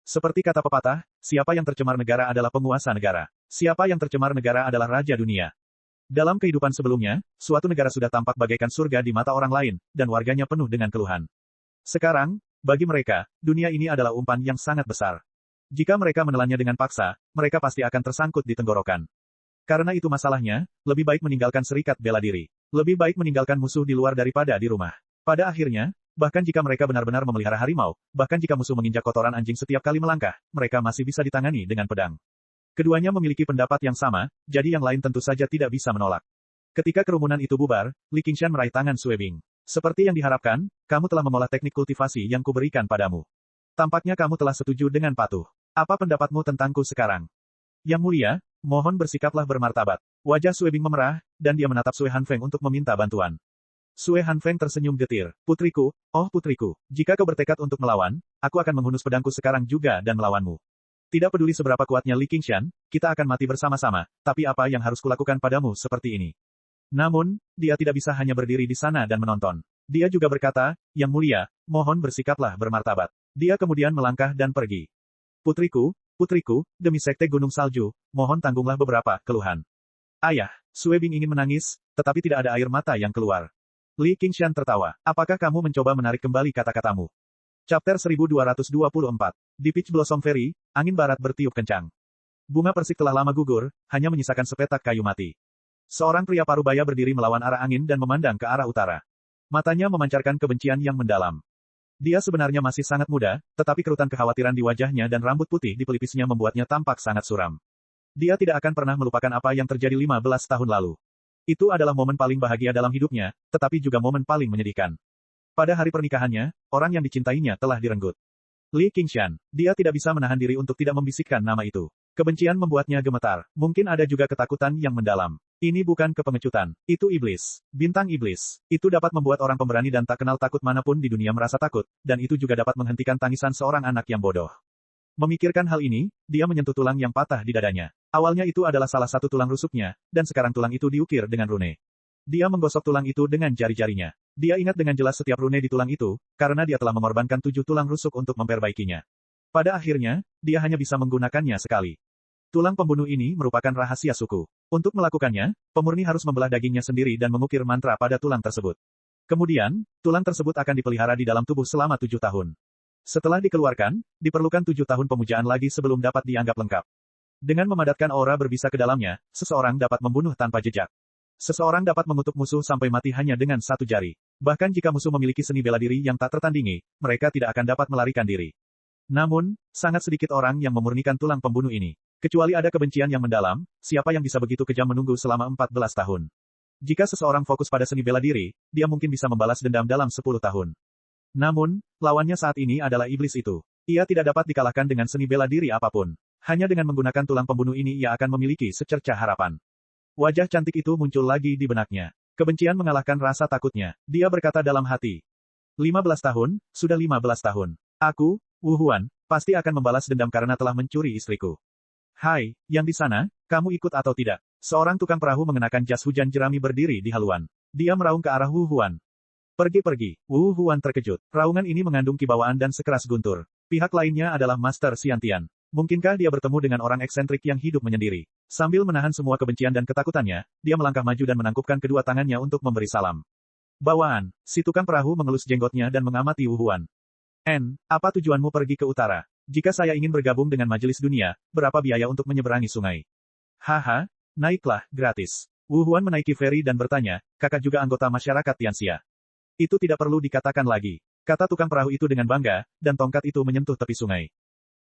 Seperti kata pepatah, siapa yang tercemar negara adalah penguasa negara. Siapa yang tercemar negara adalah raja dunia. Dalam kehidupan sebelumnya, suatu negara sudah tampak bagaikan surga di mata orang lain, dan warganya penuh dengan keluhan. Sekarang, bagi mereka, dunia ini adalah umpan yang sangat besar. Jika mereka menelannya dengan paksa, mereka pasti akan tersangkut di tenggorokan. Karena itu masalahnya, lebih baik meninggalkan serikat bela diri. Lebih baik meninggalkan musuh di luar daripada di rumah. Pada akhirnya, bahkan jika mereka benar-benar memelihara harimau, bahkan jika musuh menginjak kotoran anjing setiap kali melangkah, mereka masih bisa ditangani dengan pedang. Keduanya memiliki pendapat yang sama, jadi yang lain tentu saja tidak bisa menolak. Ketika kerumunan itu bubar, Li Qingshan meraih tangan Sue Bing. Seperti yang diharapkan, kamu telah mengolah teknik kultivasi yang kuberikan padamu. Tampaknya kamu telah setuju dengan patuh. Apa pendapatmu tentangku sekarang? Yang mulia, mohon bersikaplah bermartabat. Wajah Sue Bing memerah, dan dia menatap Sue Hanfeng untuk meminta bantuan. Sue Hanfeng tersenyum getir. Putriku, oh putriku, jika kau bertekad untuk melawan, aku akan menghunus pedangku sekarang juga dan melawanmu. Tidak peduli seberapa kuatnya Li Qingshan, kita akan mati bersama-sama, tapi apa yang harus kulakukan padamu seperti ini? Namun, dia tidak bisa hanya berdiri di sana dan menonton. Dia juga berkata, Yang mulia, mohon bersikaplah bermartabat. Dia kemudian melangkah dan pergi. Putriku, putriku, demi sekte Gunung Salju, mohon tanggunglah beberapa keluhan. Ayah, Sue Bing ingin menangis, tetapi tidak ada air mata yang keluar. Li Qingshan tertawa. Apakah kamu mencoba menarik kembali kata-katamu? Chapter 1224. Di Peach Blossom Fairy, angin barat bertiup kencang. Bunga persik telah lama gugur, hanya menyisakan sepetak kayu mati. Seorang pria parubaya berdiri melawan arah angin dan memandang ke arah utara. Matanya memancarkan kebencian yang mendalam. Dia sebenarnya masih sangat muda, tetapi kerutan kekhawatiran di wajahnya dan rambut putih di pelipisnya membuatnya tampak sangat suram. Dia tidak akan pernah melupakan apa yang terjadi 15 tahun lalu. Itu adalah momen paling bahagia dalam hidupnya, tetapi juga momen paling menyedihkan. Pada hari pernikahannya, orang yang dicintainya telah direnggut. Li Qingshan, dia tidak bisa menahan diri untuk tidak membisikkan nama itu. Kebencian membuatnya gemetar. Mungkin ada juga ketakutan yang mendalam. Ini bukan kepengecutan. Itu iblis. Bintang iblis. Itu dapat membuat orang pemberani dan tak kenal takut manapun di dunia merasa takut, dan itu juga dapat menghentikan tangisan seorang anak yang bodoh. Memikirkan hal ini, dia menyentuh tulang yang patah di dadanya. Awalnya itu adalah salah satu tulang rusuknya, dan sekarang tulang itu diukir dengan rune. Dia menggosok tulang itu dengan jari-jarinya. Dia ingat dengan jelas setiap rune di tulang itu, karena dia telah mengorbankan 7 tulang rusuk untuk memperbaikinya. Pada akhirnya, dia hanya bisa menggunakannya sekali. Tulang pembunuh ini merupakan rahasia suku. Untuk melakukannya, pemurni harus membelah dagingnya sendiri dan mengukir mantra pada tulang tersebut. Kemudian, tulang tersebut akan dipelihara di dalam tubuh selama 7 tahun. Setelah dikeluarkan, diperlukan 7 tahun pemujaan lagi sebelum dapat dianggap lengkap. Dengan memadatkan aura berbisa ke dalamnya, seseorang dapat membunuh tanpa jejak. Seseorang dapat mengutuk musuh sampai mati hanya dengan satu jari. Bahkan jika musuh memiliki seni bela diri yang tak tertandingi, mereka tidak akan dapat melarikan diri. Namun, sangat sedikit orang yang memurnikan tulang pembunuh ini. Kecuali ada kebencian yang mendalam, siapa yang bisa begitu kejam menunggu selama 14 tahun. Jika seseorang fokus pada seni bela diri, dia mungkin bisa membalas dendam dalam 10 tahun. Namun, lawannya saat ini adalah iblis itu. Ia tidak dapat dikalahkan dengan seni bela diri apapun. Hanya dengan menggunakan tulang pembunuh ini ia akan memiliki secercah harapan. Wajah cantik itu muncul lagi di benaknya. Kebencian mengalahkan rasa takutnya. Dia berkata dalam hati. 15 tahun, sudah 15 tahun. Aku, Wu Huan, pasti akan membalas dendam karena telah mencuri istriku. Hai, yang di sana, kamu ikut atau tidak? Seorang tukang perahu mengenakan jas hujan jerami berdiri di haluan. Dia meraung ke arah Wu Huan. Pergi-pergi, Wu Huan terkejut. Raungan ini mengandung kibawaan dan sekeras guntur. Pihak lainnya adalah Master Xiantian. Mungkinkah dia bertemu dengan orang eksentrik yang hidup menyendiri? Sambil menahan semua kebencian dan ketakutannya, dia melangkah maju dan menangkupkan kedua tangannya untuk memberi salam. Bawaan, si tukang perahu mengelus jenggotnya dan mengamati Wu Huan. Apa tujuanmu pergi ke utara? Jika saya ingin bergabung dengan majelis dunia, berapa biaya untuk menyeberangi sungai? Haha, naiklah, gratis. Wu Huan menaiki feri dan bertanya, kakak juga anggota masyarakat Tianxia. Itu tidak perlu dikatakan lagi. Kata tukang perahu itu dengan bangga, dan tongkat itu menyentuh tepi sungai.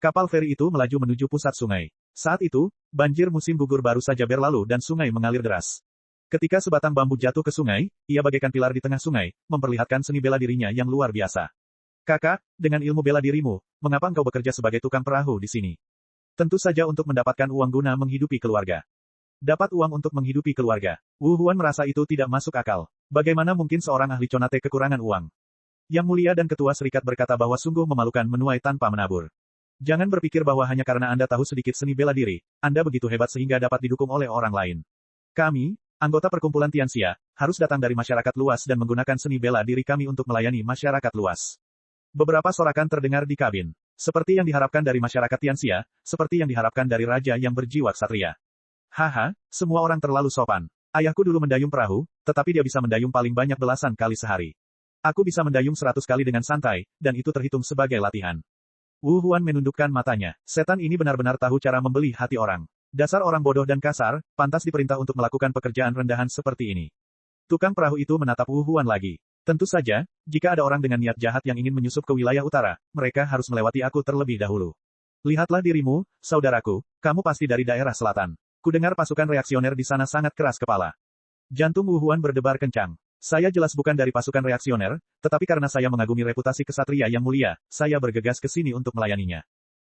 Kapal feri itu melaju menuju pusat sungai. Saat itu, banjir musim gugur baru saja berlalu dan sungai mengalir deras. Ketika sebatang bambu jatuh ke sungai, ia bagaikan pilar di tengah sungai, memperlihatkan seni bela dirinya yang luar biasa. Kakak, dengan ilmu bela dirimu, mengapa engkau bekerja sebagai tukang perahu di sini? Tentu saja untuk mendapatkan uang guna menghidupi keluarga. Dapat uang untuk menghidupi keluarga. Wu Huan merasa itu tidak masuk akal. Bagaimana mungkin seorang ahli conate kekurangan uang? Yang mulia dan ketua serikat berkata bahwa sungguh memalukan menuai tanpa menabur. Jangan berpikir bahwa hanya karena Anda tahu sedikit seni bela diri, Anda begitu hebat sehingga dapat didukung oleh orang lain. Kami, anggota perkumpulan Tianxia, harus datang dari masyarakat luas dan menggunakan seni bela diri kami untuk melayani masyarakat luas. Beberapa sorakan terdengar di kabin. Seperti yang diharapkan dari masyarakat Tianxia, seperti yang diharapkan dari raja yang berjiwa ksatria. Haha, semua orang terlalu sopan. Ayahku dulu mendayung perahu, tetapi dia bisa mendayung paling banyak belasan kali sehari. Aku bisa mendayung 100 kali dengan santai, dan itu terhitung sebagai latihan. Wu Huan menundukkan matanya. Setan ini benar-benar tahu cara membeli hati orang. Dasar orang bodoh dan kasar, pantas diperintah untuk melakukan pekerjaan rendahan seperti ini. Tukang perahu itu menatap Wu Huan lagi. Tentu saja, jika ada orang dengan niat jahat yang ingin menyusup ke wilayah utara, mereka harus melewati aku terlebih dahulu. Lihatlah dirimu, saudaraku, kamu pasti dari daerah selatan. Kudengar pasukan reaksioner di sana sangat keras kepala. Jantung Wu Huan berdebar kencang. Saya jelas bukan dari pasukan reaksioner, tetapi karena saya mengagumi reputasi kesatria yang mulia, saya bergegas ke sini untuk melayaninya.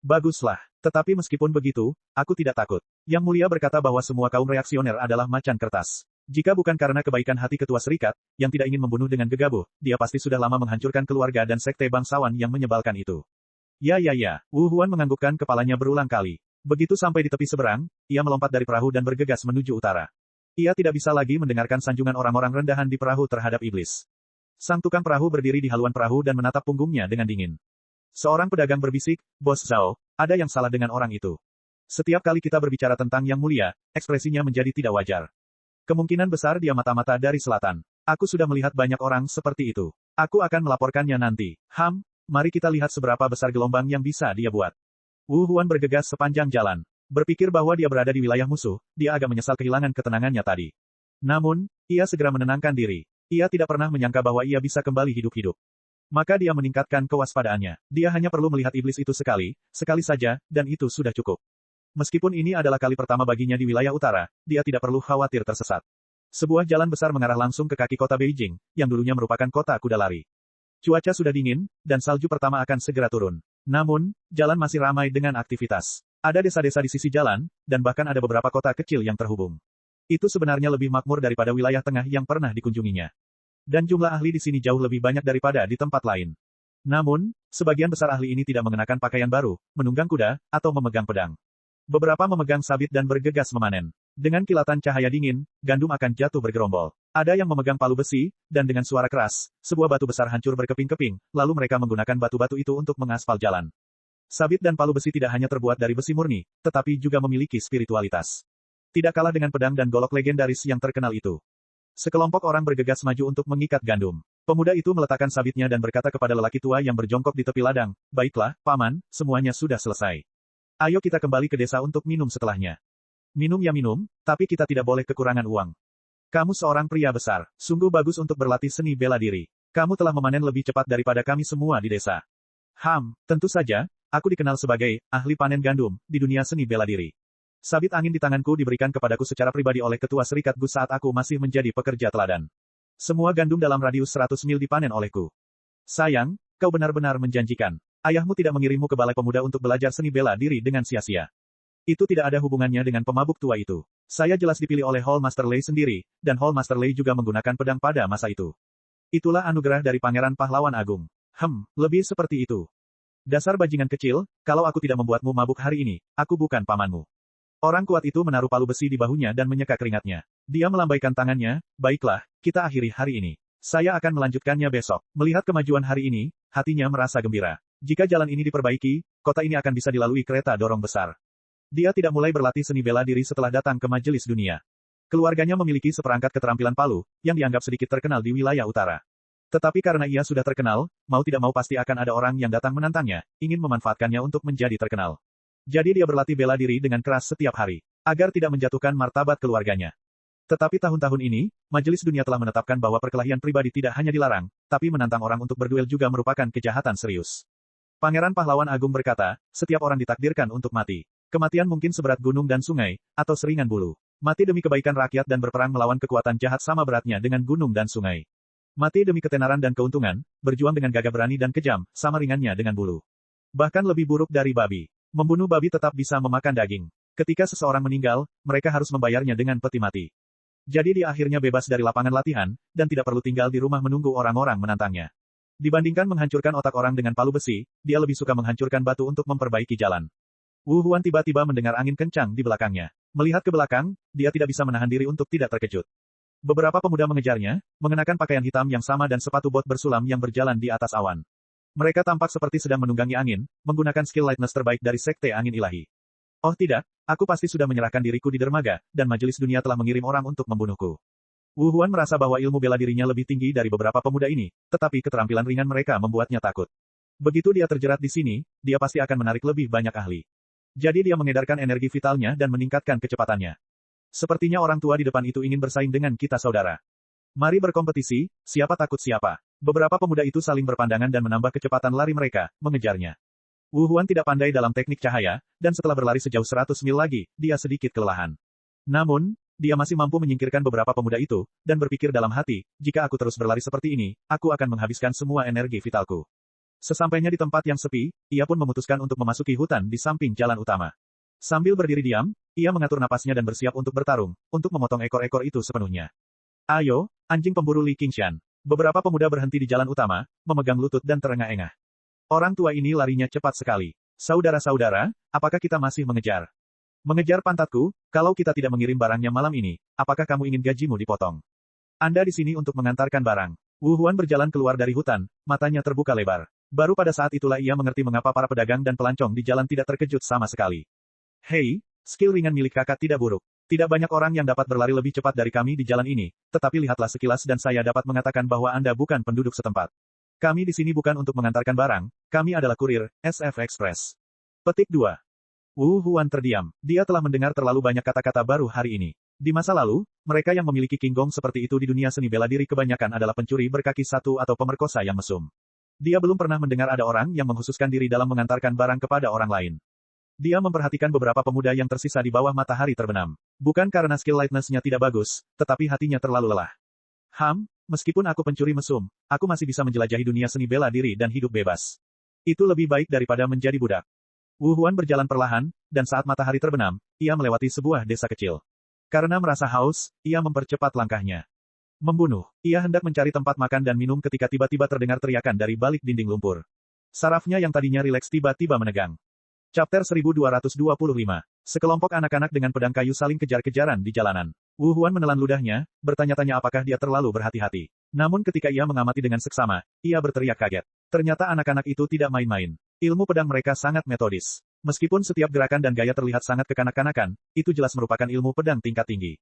Baguslah, tetapi meskipun begitu, aku tidak takut. Yang mulia berkata bahwa semua kaum reaksioner adalah macan kertas. Jika bukan karena kebaikan hati ketua serikat, yang tidak ingin membunuh dengan gegabah, dia pasti sudah lama menghancurkan keluarga dan sekte bangsawan yang menyebalkan itu. Ya, Wu Huan menganggukkan kepalanya berulang kali. Begitu sampai di tepi seberang, ia melompat dari perahu dan bergegas menuju utara. Ia tidak bisa lagi mendengarkan sanjungan orang-orang rendahan di perahu terhadap iblis. Sang tukang perahu berdiri di haluan perahu dan menatap punggungnya dengan dingin. Seorang pedagang berbisik, Bos Zhao, ada yang salah dengan orang itu. Setiap kali kita berbicara tentang yang mulia, ekspresinya menjadi tidak wajar. Kemungkinan besar dia mata-mata dari selatan. Aku sudah melihat banyak orang seperti itu. Aku akan melaporkannya nanti. Mari kita lihat seberapa besar gelombang yang bisa dia buat. Wu Huan bergegas sepanjang jalan. Berpikir bahwa dia berada di wilayah musuh, dia agak menyesal kehilangan ketenangannya tadi. Namun, ia segera menenangkan diri. Ia tidak pernah menyangka bahwa ia bisa kembali hidup-hidup. Maka dia meningkatkan kewaspadaannya. Dia hanya perlu melihat iblis itu sekali saja, dan itu sudah cukup. Meskipun ini adalah kali pertama baginya di wilayah utara, dia tidak perlu khawatir tersesat. Sebuah jalan besar mengarah langsung ke kaki kota Beijing, yang dulunya merupakan kota kuda lari. Cuaca sudah dingin, dan salju pertama akan segera turun. Namun, jalan masih ramai dengan aktivitas. Ada desa-desa di sisi jalan, dan bahkan ada beberapa kota kecil yang terhubung. Itu sebenarnya lebih makmur daripada wilayah tengah yang pernah dikunjunginya. Dan jumlah ahli di sini jauh lebih banyak daripada di tempat lain. Namun, sebagian besar ahli ini tidak mengenakan pakaian baru, menunggang kuda, atau memegang pedang. Beberapa memegang sabit dan bergegas memanen. Dengan kilatan cahaya dingin, gandum akan jatuh bergerombol. Ada yang memegang palu besi, dan dengan suara keras, sebuah batu besar hancur berkeping-keping, lalu mereka menggunakan batu-batu itu untuk mengaspal jalan. Sabit dan palu besi tidak hanya terbuat dari besi murni, tetapi juga memiliki spiritualitas. Tidak kalah dengan pedang dan golok legendaris yang terkenal itu. Sekelompok orang bergegas maju untuk mengikat gandum. Pemuda itu meletakkan sabitnya dan berkata kepada lelaki tua yang berjongkok di tepi ladang, "Baiklah, Paman, semuanya sudah selesai. Ayo kita kembali ke desa untuk minum setelahnya." "Minum ya minum, tapi kita tidak boleh kekurangan uang. Kamu seorang pria besar, sungguh bagus untuk berlatih seni bela diri. Kamu telah memanen lebih cepat daripada kami semua di desa." Tentu saja, aku dikenal sebagai ahli panen gandum di dunia seni bela diri. Sabit angin di tanganku diberikan kepadaku secara pribadi oleh ketua serikat Gus saat aku masih menjadi pekerja teladan. Semua gandum dalam radius 100 mil dipanen olehku. Sayang, kau benar-benar menjanjikan. Ayahmu tidak mengirimmu ke balai pemuda untuk belajar seni bela diri dengan sia-sia. Itu tidak ada hubungannya dengan pemabuk tua itu. Saya jelas dipilih oleh Hall Master Lei sendiri, dan Hall Master Lei juga menggunakan pedang pada masa itu. Itulah anugerah dari Pangeran Pahlawan Agung. Lebih seperti itu. Dasar bajingan kecil, kalau aku tidak membuatmu mabuk hari ini, aku bukan pamanmu. Orang kuat itu menaruh palu besi di bahunya dan menyeka keringatnya. Dia melambaikan tangannya, "Baiklah, kita akhiri hari ini. Saya akan melanjutkannya besok." Melihat kemajuan hari ini, hatinya merasa gembira. Jika jalan ini diperbaiki, kota ini akan bisa dilalui kereta dorong besar. Dia tidak mulai berlatih seni bela diri setelah datang ke majelis dunia. Keluarganya memiliki seperangkat keterampilan palu, yang dianggap sedikit terkenal di wilayah utara. Tetapi karena ia sudah terkenal, mau tidak mau pasti akan ada orang yang datang menantangnya, ingin memanfaatkannya untuk menjadi terkenal. Jadi dia berlatih bela diri dengan keras setiap hari, agar tidak menjatuhkan martabat keluarganya. Tetapi tahun-tahun ini, majelis dunia telah menetapkan bahwa perkelahian pribadi tidak hanya dilarang, tapi menantang orang untuk berduel juga merupakan kejahatan serius. Pangeran Pahlawan Agung berkata, setiap orang ditakdirkan untuk mati. Kematian mungkin seberat gunung dan sungai, atau seringan bulu. Mati demi kebaikan rakyat dan berperang melawan kekuatan jahat sama beratnya dengan gunung dan sungai. Mati demi ketenaran dan keuntungan, berjuang dengan gagah berani dan kejam, sama ringannya dengan bulu. Bahkan lebih buruk dari babi. Membunuh babi tetap bisa memakan daging. Ketika seseorang meninggal, mereka harus membayarnya dengan peti mati. Jadi dia akhirnya bebas dari lapangan latihan, dan tidak perlu tinggal di rumah menunggu orang-orang menantangnya. Dibandingkan menghancurkan otak orang dengan palu besi, dia lebih suka menghancurkan batu untuk memperbaiki jalan. Wu Huan tiba-tiba mendengar angin kencang di belakangnya. Melihat ke belakang, dia tidak bisa menahan diri untuk tidak terkejut. Beberapa pemuda mengejarnya, mengenakan pakaian hitam yang sama dan sepatu bot bersulam yang berjalan di atas awan. Mereka tampak seperti sedang menunggangi angin, menggunakan skill lightness terbaik dari Sekte Angin Ilahi. Oh tidak, aku pasti sudah menyerahkan diriku di dermaga, dan majelis dunia telah mengirim orang untuk membunuhku. Wu Huan merasa bahwa ilmu bela dirinya lebih tinggi dari beberapa pemuda ini, tetapi keterampilan ringan mereka membuatnya takut. Begitu dia terjerat di sini, dia pasti akan menarik lebih banyak ahli. Jadi dia mengedarkan energi vitalnya dan meningkatkan kecepatannya. Sepertinya orang tua di depan itu ingin bersaing dengan kita saudara. Mari berkompetisi, siapa takut siapa. Beberapa pemuda itu saling berpandangan dan menambah kecepatan lari mereka, mengejarnya. Wu Huan tidak pandai dalam teknik cahaya, dan setelah berlari sejauh 100 mil lagi, dia sedikit kelelahan. Namun, dia masih mampu menyingkirkan beberapa pemuda itu, dan berpikir dalam hati, jika aku terus berlari seperti ini, aku akan menghabiskan semua energi vitalku. Sesampainya di tempat yang sepi, ia pun memutuskan untuk memasuki hutan di samping jalan utama. Sambil berdiri diam, ia mengatur napasnya dan bersiap untuk bertarung, untuk memotong ekor-ekor itu sepenuhnya. Ayo, anjing pemburu Li Qingshan. Beberapa pemuda berhenti di jalan utama, memegang lutut dan terengah-engah. Orang tua ini larinya cepat sekali. Saudara-saudara, apakah kita masih mengejar? Mengejar pantatku, kalau kita tidak mengirim barangnya malam ini, apakah kamu ingin gajimu dipotong? Anda di sini untuk mengantarkan barang. Wu Huan berjalan keluar dari hutan, matanya terbuka lebar. Baru pada saat itulah ia mengerti mengapa para pedagang dan pelancong di jalan tidak terkejut sama sekali. Hei, skill ringan milik kakak tidak buruk. Tidak banyak orang yang dapat berlari lebih cepat dari kami di jalan ini, tetapi lihatlah sekilas dan saya dapat mengatakan bahwa Anda bukan penduduk setempat. Kami di sini bukan untuk mengantarkan barang, kami adalah kurir, SF Express. Petik 2. Wu Huan terdiam, dia telah mendengar terlalu banyak kata-kata baru hari ini. Di masa lalu, mereka yang memiliki Qinggong seperti itu di dunia seni bela diri kebanyakan adalah pencuri berkaki satu atau pemerkosa yang mesum. Dia belum pernah mendengar ada orang yang menghususkan diri dalam mengantarkan barang kepada orang lain. Dia memperhatikan beberapa pemuda yang tersisa di bawah matahari terbenam. Bukan karena skill lightness-nya tidak bagus, tetapi hatinya terlalu lelah. Meskipun aku pencuri mesum, aku masih bisa menjelajahi dunia seni bela diri dan hidup bebas. Itu lebih baik daripada menjadi budak. Wu Huan berjalan perlahan, dan saat matahari terbenam, ia melewati sebuah desa kecil. Karena merasa haus, ia mempercepat langkahnya. Membunuh. Ia hendak mencari tempat makan dan minum ketika tiba-tiba terdengar teriakan dari balik dinding lumpur. Sarafnya yang tadinya rileks tiba-tiba menegang. Chapter 1225. Sekelompok anak-anak dengan pedang kayu saling kejar-kejaran di jalanan. Wu Huan menelan ludahnya, bertanya-tanya apakah dia terlalu berhati-hati. Namun ketika ia mengamati dengan seksama, ia berteriak kaget. Ternyata anak-anak itu tidak main-main. Ilmu pedang mereka sangat metodis. Meskipun setiap gerakan dan gaya terlihat sangat kekanak-kanakan, itu jelas merupakan ilmu pedang tingkat tinggi.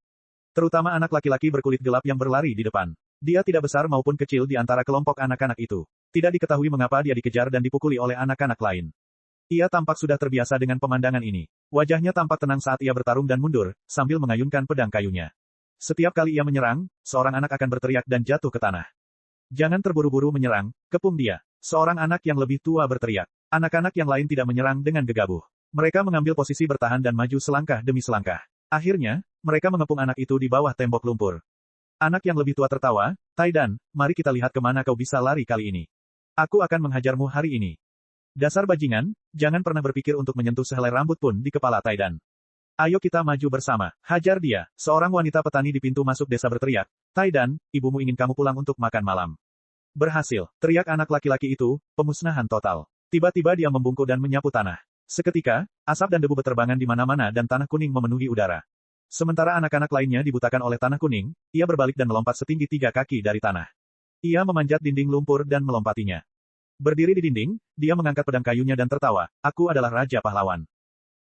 Terutama anak laki-laki berkulit gelap yang berlari di depan. Dia tidak besar maupun kecil di antara kelompok anak-anak itu. Tidak diketahui mengapa dia dikejar dan dipukuli oleh anak-anak lain. Ia tampak sudah terbiasa dengan pemandangan ini. Wajahnya tampak tenang saat ia bertarung dan mundur, sambil mengayunkan pedang kayunya. Setiap kali ia menyerang, seorang anak akan berteriak dan jatuh ke tanah. Jangan terburu-buru menyerang, kepung dia. Seorang anak yang lebih tua berteriak. Anak-anak yang lain tidak menyerang dengan gegabah. Mereka mengambil posisi bertahan dan maju selangkah demi selangkah. Akhirnya, mereka mengepung anak itu di bawah tembok lumpur. Anak yang lebih tua tertawa, Taidan, mari kita lihat kemana kau bisa lari kali ini. Aku akan menghajarmu hari ini. Dasar bajingan, jangan pernah berpikir untuk menyentuh sehelai rambut pun di kepala Taidan. Ayo kita maju bersama, hajar dia. Seorang wanita petani di pintu masuk desa berteriak, Taidan, ibumu ingin kamu pulang untuk makan malam. Berhasil, teriak anak laki-laki itu, pemusnahan total. Tiba-tiba dia membungkuk dan menyapu tanah. Seketika, asap dan debu berterbangan di mana-mana dan tanah kuning memenuhi udara. Sementara anak-anak lainnya dibutakan oleh tanah kuning, ia berbalik dan melompat setinggi 3 kaki dari tanah. Ia memanjat dinding lumpur dan melompatinya. Berdiri di dinding, dia mengangkat pedang kayunya dan tertawa, aku adalah Raja Pahlawan.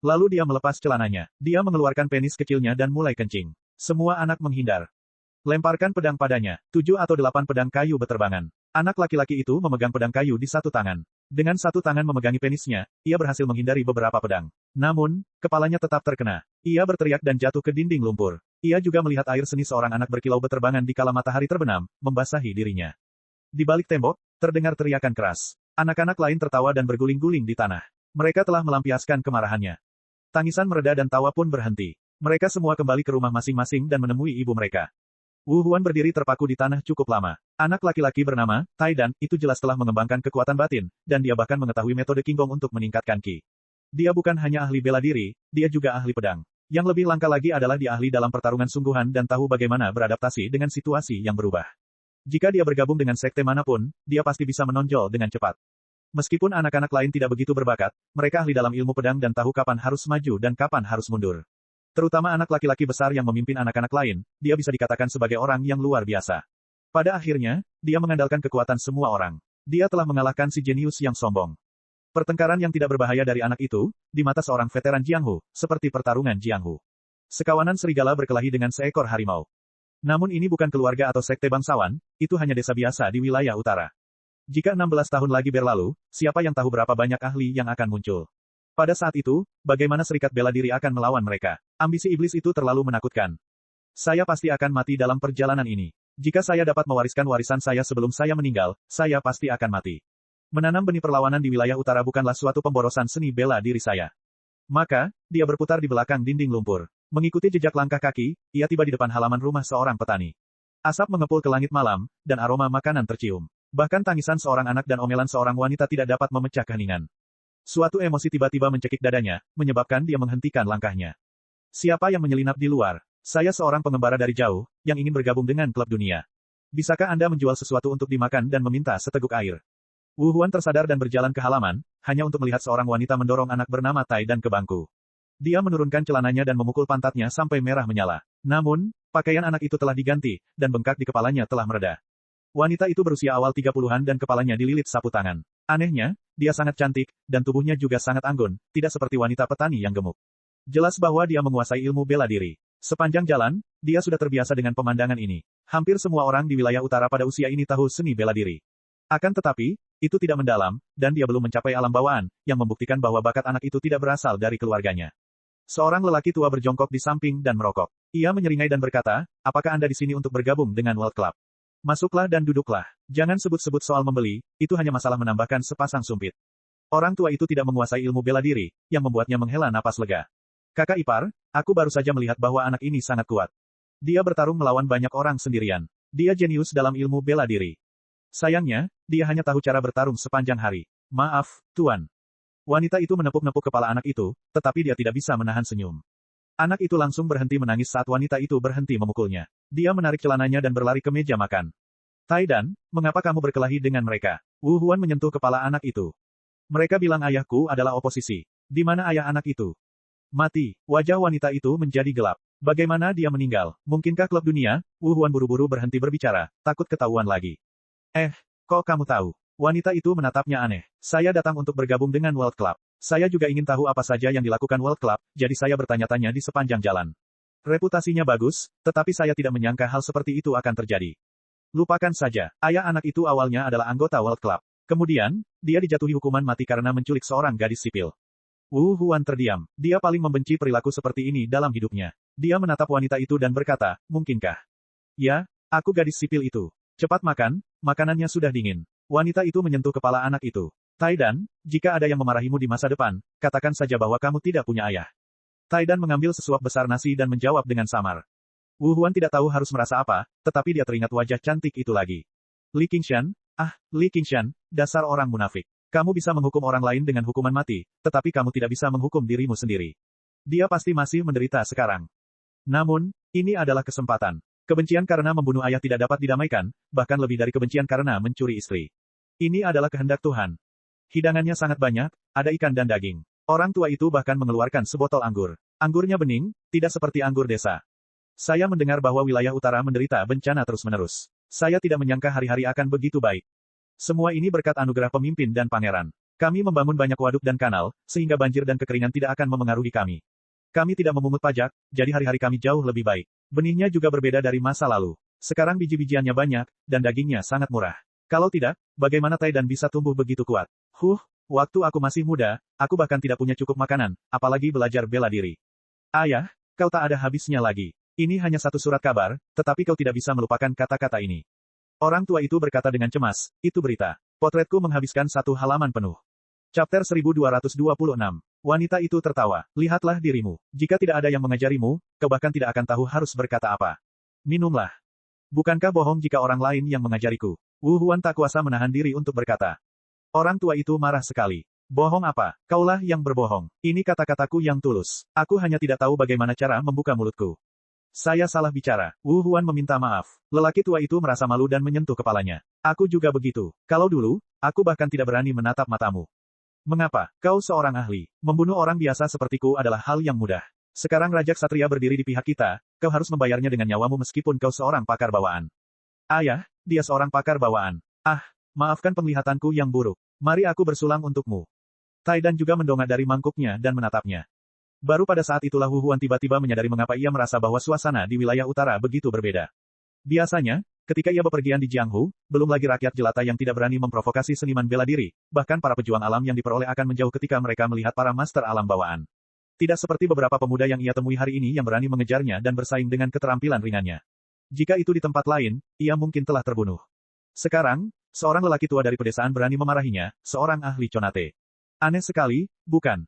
Lalu dia melepas celananya. Dia mengeluarkan penis kecilnya dan mulai kencing. Semua anak menghindar. Lemparkan pedang padanya. 7 atau 8 pedang kayu berterbangan. Anak laki-laki itu memegang pedang kayu di satu tangan. Dengan satu tangan memegangi penisnya, ia berhasil menghindari beberapa pedang. Namun, kepalanya tetap terkena. Ia berteriak dan jatuh ke dinding lumpur. Ia juga melihat air seni seorang anak berkilau berterbangan di kala matahari terbenam, membasahi dirinya. Di balik tembok, terdengar teriakan keras. Anak-anak lain tertawa dan berguling-guling di tanah. Mereka telah melampiaskan kemarahannya. Tangisan mereda dan tawa pun berhenti. Mereka semua kembali ke rumah masing-masing dan menemui ibu mereka. Wu Huan berdiri terpaku di tanah cukup lama. Anak laki-laki bernama Taidan itu jelas telah mengembangkan kekuatan batin, dan dia bahkan mengetahui metode Qinggong untuk meningkatkan Qi. Dia bukan hanya ahli bela diri, dia juga ahli pedang. Yang lebih langka lagi adalah dia ahli dalam pertarungan sungguhan dan tahu bagaimana beradaptasi dengan situasi yang berubah. Jika dia bergabung dengan sekte manapun, dia pasti bisa menonjol dengan cepat. Meskipun anak-anak lain tidak begitu berbakat, mereka ahli dalam ilmu pedang dan tahu kapan harus maju dan kapan harus mundur. Terutama anak laki-laki besar yang memimpin anak-anak lain, dia bisa dikatakan sebagai orang yang luar biasa. Pada akhirnya, dia mengandalkan kekuatan semua orang. Dia telah mengalahkan si jenius yang sombong. Pertengkaran yang tidak berbahaya dari anak itu, di mata seorang veteran Jianghu, seperti pertarungan Jianghu. Sekawanan serigala berkelahi dengan seekor harimau. Namun ini bukan keluarga atau sekte bangsawan, itu hanya desa biasa di wilayah utara. Jika 16 tahun lagi berlalu, siapa yang tahu berapa banyak ahli yang akan muncul. Pada saat itu, bagaimana serikat bela diri akan melawan mereka? Ambisi iblis itu terlalu menakutkan. Saya pasti akan mati dalam perjalanan ini. Jika saya dapat mewariskan warisan saya sebelum saya meninggal, saya pasti akan mati. Menanam benih perlawanan di wilayah utara bukanlah suatu pemborosan seni bela diri saya. Maka, dia berputar di belakang dinding lumpur. Mengikuti jejak langkah kaki, ia tiba di depan halaman rumah seorang petani. Asap mengepul ke langit malam, dan aroma makanan tercium. Bahkan tangisan seorang anak dan omelan seorang wanita tidak dapat memecah keheningan. Suatu emosi tiba-tiba mencekik dadanya, menyebabkan dia menghentikan langkahnya. Siapa yang menyelinap di luar? Saya seorang pengembara dari jauh, yang ingin bergabung dengan klub dunia. Bisakah Anda menjual sesuatu untuk dimakan dan meminta seteguk air? Wu Huan tersadar dan berjalan ke halaman, hanya untuk melihat seorang wanita mendorong anak bernama Tai Dan ke bangku. Dia menurunkan celananya dan memukul pantatnya sampai merah menyala. Namun, pakaian anak itu telah diganti, dan bengkak di kepalanya telah mereda. Wanita itu berusia awal 30-an dan kepalanya dililit sapu tangan. Anehnya, dia sangat cantik, dan tubuhnya juga sangat anggun, tidak seperti wanita petani yang gemuk. Jelas bahwa dia menguasai ilmu bela diri. Sepanjang jalan, dia sudah terbiasa dengan pemandangan ini. Hampir semua orang di wilayah utara pada usia ini tahu seni bela diri. Akan tetapi, itu tidak mendalam, dan dia belum mencapai alam bawaan, yang membuktikan bahwa bakat anak itu tidak berasal dari keluarganya. Seorang lelaki tua berjongkok di samping dan merokok. Ia menyeringai dan berkata, apakah Anda di sini untuk bergabung dengan World Club? Masuklah dan duduklah. Jangan sebut-sebut soal membeli, itu hanya masalah menambahkan sepasang sumpit. Orang tua itu tidak menguasai ilmu bela diri, yang membuatnya menghela napas lega. Kakak ipar, aku baru saja melihat bahwa anak ini sangat kuat. Dia bertarung melawan banyak orang sendirian. Dia jenius dalam ilmu bela diri. Sayangnya, dia hanya tahu cara bertarung sepanjang hari. Maaf, Tuan. Wanita itu menepuk-nepuk kepala anak itu, tetapi dia tidak bisa menahan senyum. Anak itu langsung berhenti menangis saat wanita itu berhenti memukulnya. Dia menarik celananya dan berlari ke meja makan. Taidan, mengapa kamu berkelahi dengan mereka? Wu Huan menyentuh kepala anak itu. Mereka bilang ayahku adalah oposisi. Di mana ayah anak itu? Mati. Wajah wanita itu menjadi gelap. Bagaimana dia meninggal? Mungkinkah klub dunia? Wu Huan buru-buru berhenti berbicara, takut ketahuan lagi. Kok kamu tahu? Wanita itu menatapnya aneh. Saya datang untuk bergabung dengan World Club. Saya juga ingin tahu apa saja yang dilakukan World Club, jadi saya bertanya-tanya di sepanjang jalan. Reputasinya bagus, tetapi saya tidak menyangka hal seperti itu akan terjadi. Lupakan saja, ayah anak itu awalnya adalah anggota World Club. Kemudian, dia dijatuhi hukuman mati karena menculik seorang gadis sipil. Wu Huan terdiam. Dia paling membenci perilaku seperti ini dalam hidupnya. Dia menatap wanita itu dan berkata, mungkinkah? Ya, aku gadis sipil itu. Cepat makan, makanannya sudah dingin. Wanita itu menyentuh kepala anak itu. Taidan, jika ada yang memarahimu di masa depan, katakan saja bahwa kamu tidak punya ayah. Taidan mengambil sesuap besar nasi dan menjawab dengan samar. Wu Huan tidak tahu harus merasa apa, tetapi dia teringat wajah cantik itu lagi. Li Qingshan, Li Qingshan, dasar orang munafik. Kamu bisa menghukum orang lain dengan hukuman mati, tetapi kamu tidak bisa menghukum dirimu sendiri. Dia pasti masih menderita sekarang. Namun, ini adalah kesempatan. Kebencian karena membunuh ayah tidak dapat didamaikan, bahkan lebih dari kebencian karena mencuri istri. Ini adalah kehendak Tuhan. Hidangannya sangat banyak, ada ikan dan daging. Orang tua itu bahkan mengeluarkan sebotol anggur. Anggurnya bening, tidak seperti anggur desa. Saya mendengar bahwa wilayah utara menderita bencana terus-menerus. Saya tidak menyangka hari-hari akan begitu baik. Semua ini berkat anugerah pemimpin dan pangeran. Kami membangun banyak waduk dan kanal, sehingga banjir dan kekeringan tidak akan memengaruhi kami. Kami tidak memungut pajak, jadi hari-hari kami jauh lebih baik. Benihnya juga berbeda dari masa lalu. Sekarang biji-bijiannya banyak, dan dagingnya sangat murah. Kalau tidak, bagaimana Taidan bisa tumbuh begitu kuat? Waktu aku masih muda, aku bahkan tidak punya cukup makanan, apalagi belajar bela diri. Ayah, kau tak ada habisnya lagi. Ini hanya satu surat kabar, tetapi kau tidak bisa melupakan kata-kata ini. Orang tua itu berkata dengan cemas, itu berita. Potretku menghabiskan satu halaman penuh. Chapter 1226. Wanita itu tertawa. Lihatlah dirimu. Jika tidak ada yang mengajarimu, kau bahkan tidak akan tahu harus berkata apa. Minumlah. Bukankah bohong jika orang lain yang mengajariku? Wu Huan tak kuasa menahan diri untuk berkata. Orang tua itu marah sekali. Bohong apa? Kaulah yang berbohong. Ini kata-kataku yang tulus. Aku hanya tidak tahu bagaimana cara membuka mulutku. Saya salah bicara. Wu Huan meminta maaf. Lelaki tua itu merasa malu dan menyentuh kepalanya. Aku juga begitu. Kalau dulu, aku bahkan tidak berani menatap matamu. Mengapa? Kau seorang ahli. Membunuh orang biasa sepertiku adalah hal yang mudah. Sekarang Raja Ksatria berdiri di pihak kita, kau harus membayarnya dengan nyawamu meskipun kau seorang pakar bawaan. Ayah, dia seorang pakar bawaan. Maafkan penglihatanku yang buruk. Mari aku bersulang untukmu. Taidan juga mendongak dari mangkuknya dan menatapnya. Baru pada saat itulah Wu Huan tiba-tiba menyadari mengapa ia merasa bahwa suasana di wilayah utara begitu berbeda. Biasanya, ketika ia bepergian di Jianghu, belum lagi rakyat jelata yang tidak berani memprovokasi seniman bela diri, bahkan para pejuang alam yang diperoleh akan menjauh ketika mereka melihat para master alam bawaan. Tidak seperti beberapa pemuda yang ia temui hari ini yang berani mengejarnya dan bersaing dengan keterampilan ringannya. Jika itu di tempat lain, ia mungkin telah terbunuh. Sekarang, seorang lelaki tua dari pedesaan berani memarahinya, seorang ahli conate. Aneh sekali, bukan?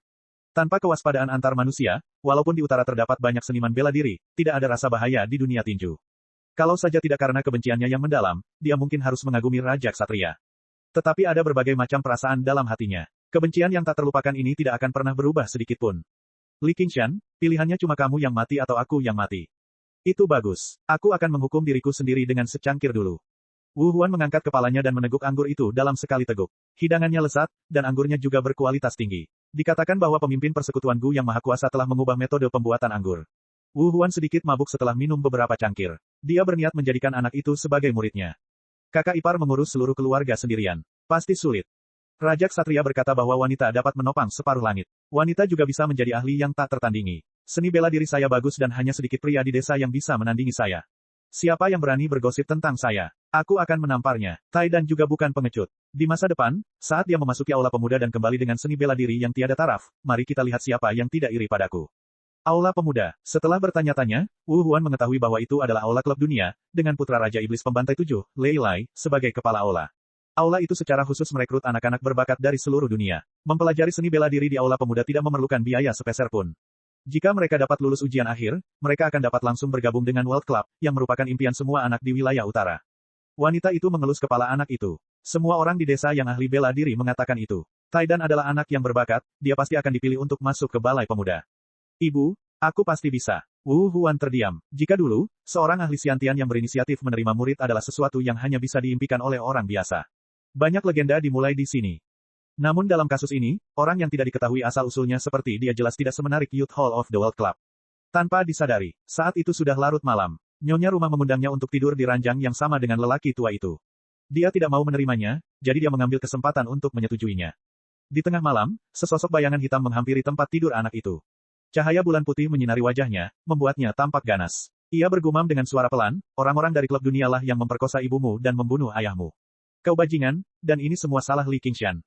Tanpa kewaspadaan antar manusia, walaupun di utara terdapat banyak seniman bela diri, tidak ada rasa bahaya di dunia tinju. Kalau saja tidak karena kebenciannya yang mendalam, dia mungkin harus mengagumi Raja Ksatria. Tetapi ada berbagai macam perasaan dalam hatinya. Kebencian yang tak terlupakan ini tidak akan pernah berubah sedikitpun. Li Qingshan, pilihannya cuma kamu yang mati atau aku yang mati. Itu bagus. Aku akan menghukum diriku sendiri dengan secangkir dulu. Wu Huan mengangkat kepalanya dan meneguk anggur itu dalam sekali teguk. Hidangannya lezat, dan anggurnya juga berkualitas tinggi. Dikatakan bahwa pemimpin persekutuan Gu yang Maha Kuasa telah mengubah metode pembuatan anggur. Wu Huan sedikit mabuk setelah minum beberapa cangkir. Dia berniat menjadikan anak itu sebagai muridnya. Kakak ipar mengurus seluruh keluarga sendirian. Pasti sulit. Raja Ksatria berkata bahwa wanita dapat menopang separuh langit. Wanita juga bisa menjadi ahli yang tak tertandingi. Seni bela diri saya bagus dan hanya sedikit pria di desa yang bisa menandingi saya. Siapa yang berani bergosip tentang saya? Aku akan menamparnya. Taidan juga bukan pengecut. Di masa depan, saat dia memasuki aula pemuda dan kembali dengan seni bela diri yang tiada taraf, mari kita lihat siapa yang tidak iri padaku. Aula pemuda. Setelah bertanya-tanya, Wu Huan mengetahui bahwa itu adalah aula klub dunia, dengan putra Raja Iblis Pembantai 7, Lei Lai, sebagai kepala aula. Aula itu secara khusus merekrut anak-anak berbakat dari seluruh dunia. Mempelajari seni bela diri di aula pemuda tidak memerlukan biaya sepeser pun. Jika mereka dapat lulus ujian akhir, mereka akan dapat langsung bergabung dengan World Club, yang merupakan impian semua anak di wilayah utara. Wanita itu mengelus kepala anak itu. Semua orang di desa yang ahli bela diri mengatakan itu. Taidan adalah anak yang berbakat, dia pasti akan dipilih untuk masuk ke balai pemuda. Ibu, aku pasti bisa. Wu Huan terdiam. Jika dulu, seorang ahli Xiantian yang berinisiatif menerima murid adalah sesuatu yang hanya bisa diimpikan oleh orang biasa. Banyak legenda dimulai di sini. Namun dalam kasus ini, orang yang tidak diketahui asal-usulnya seperti dia jelas tidak semenarik Youth Hall of the World Club. Tanpa disadari, saat itu sudah larut malam. Nyonya rumah mengundangnya untuk tidur di ranjang yang sama dengan lelaki tua itu. Dia tidak mau menerimanya, jadi dia mengambil kesempatan untuk menyetujuinya. Di tengah malam, sesosok bayangan hitam menghampiri tempat tidur anak itu. Cahaya bulan putih menyinari wajahnya, membuatnya tampak ganas. Ia bergumam dengan suara pelan, orang-orang dari klub dunialah yang memperkosa ibumu dan membunuh ayahmu. Kau bajingan, dan ini semua salah Li Qingshan.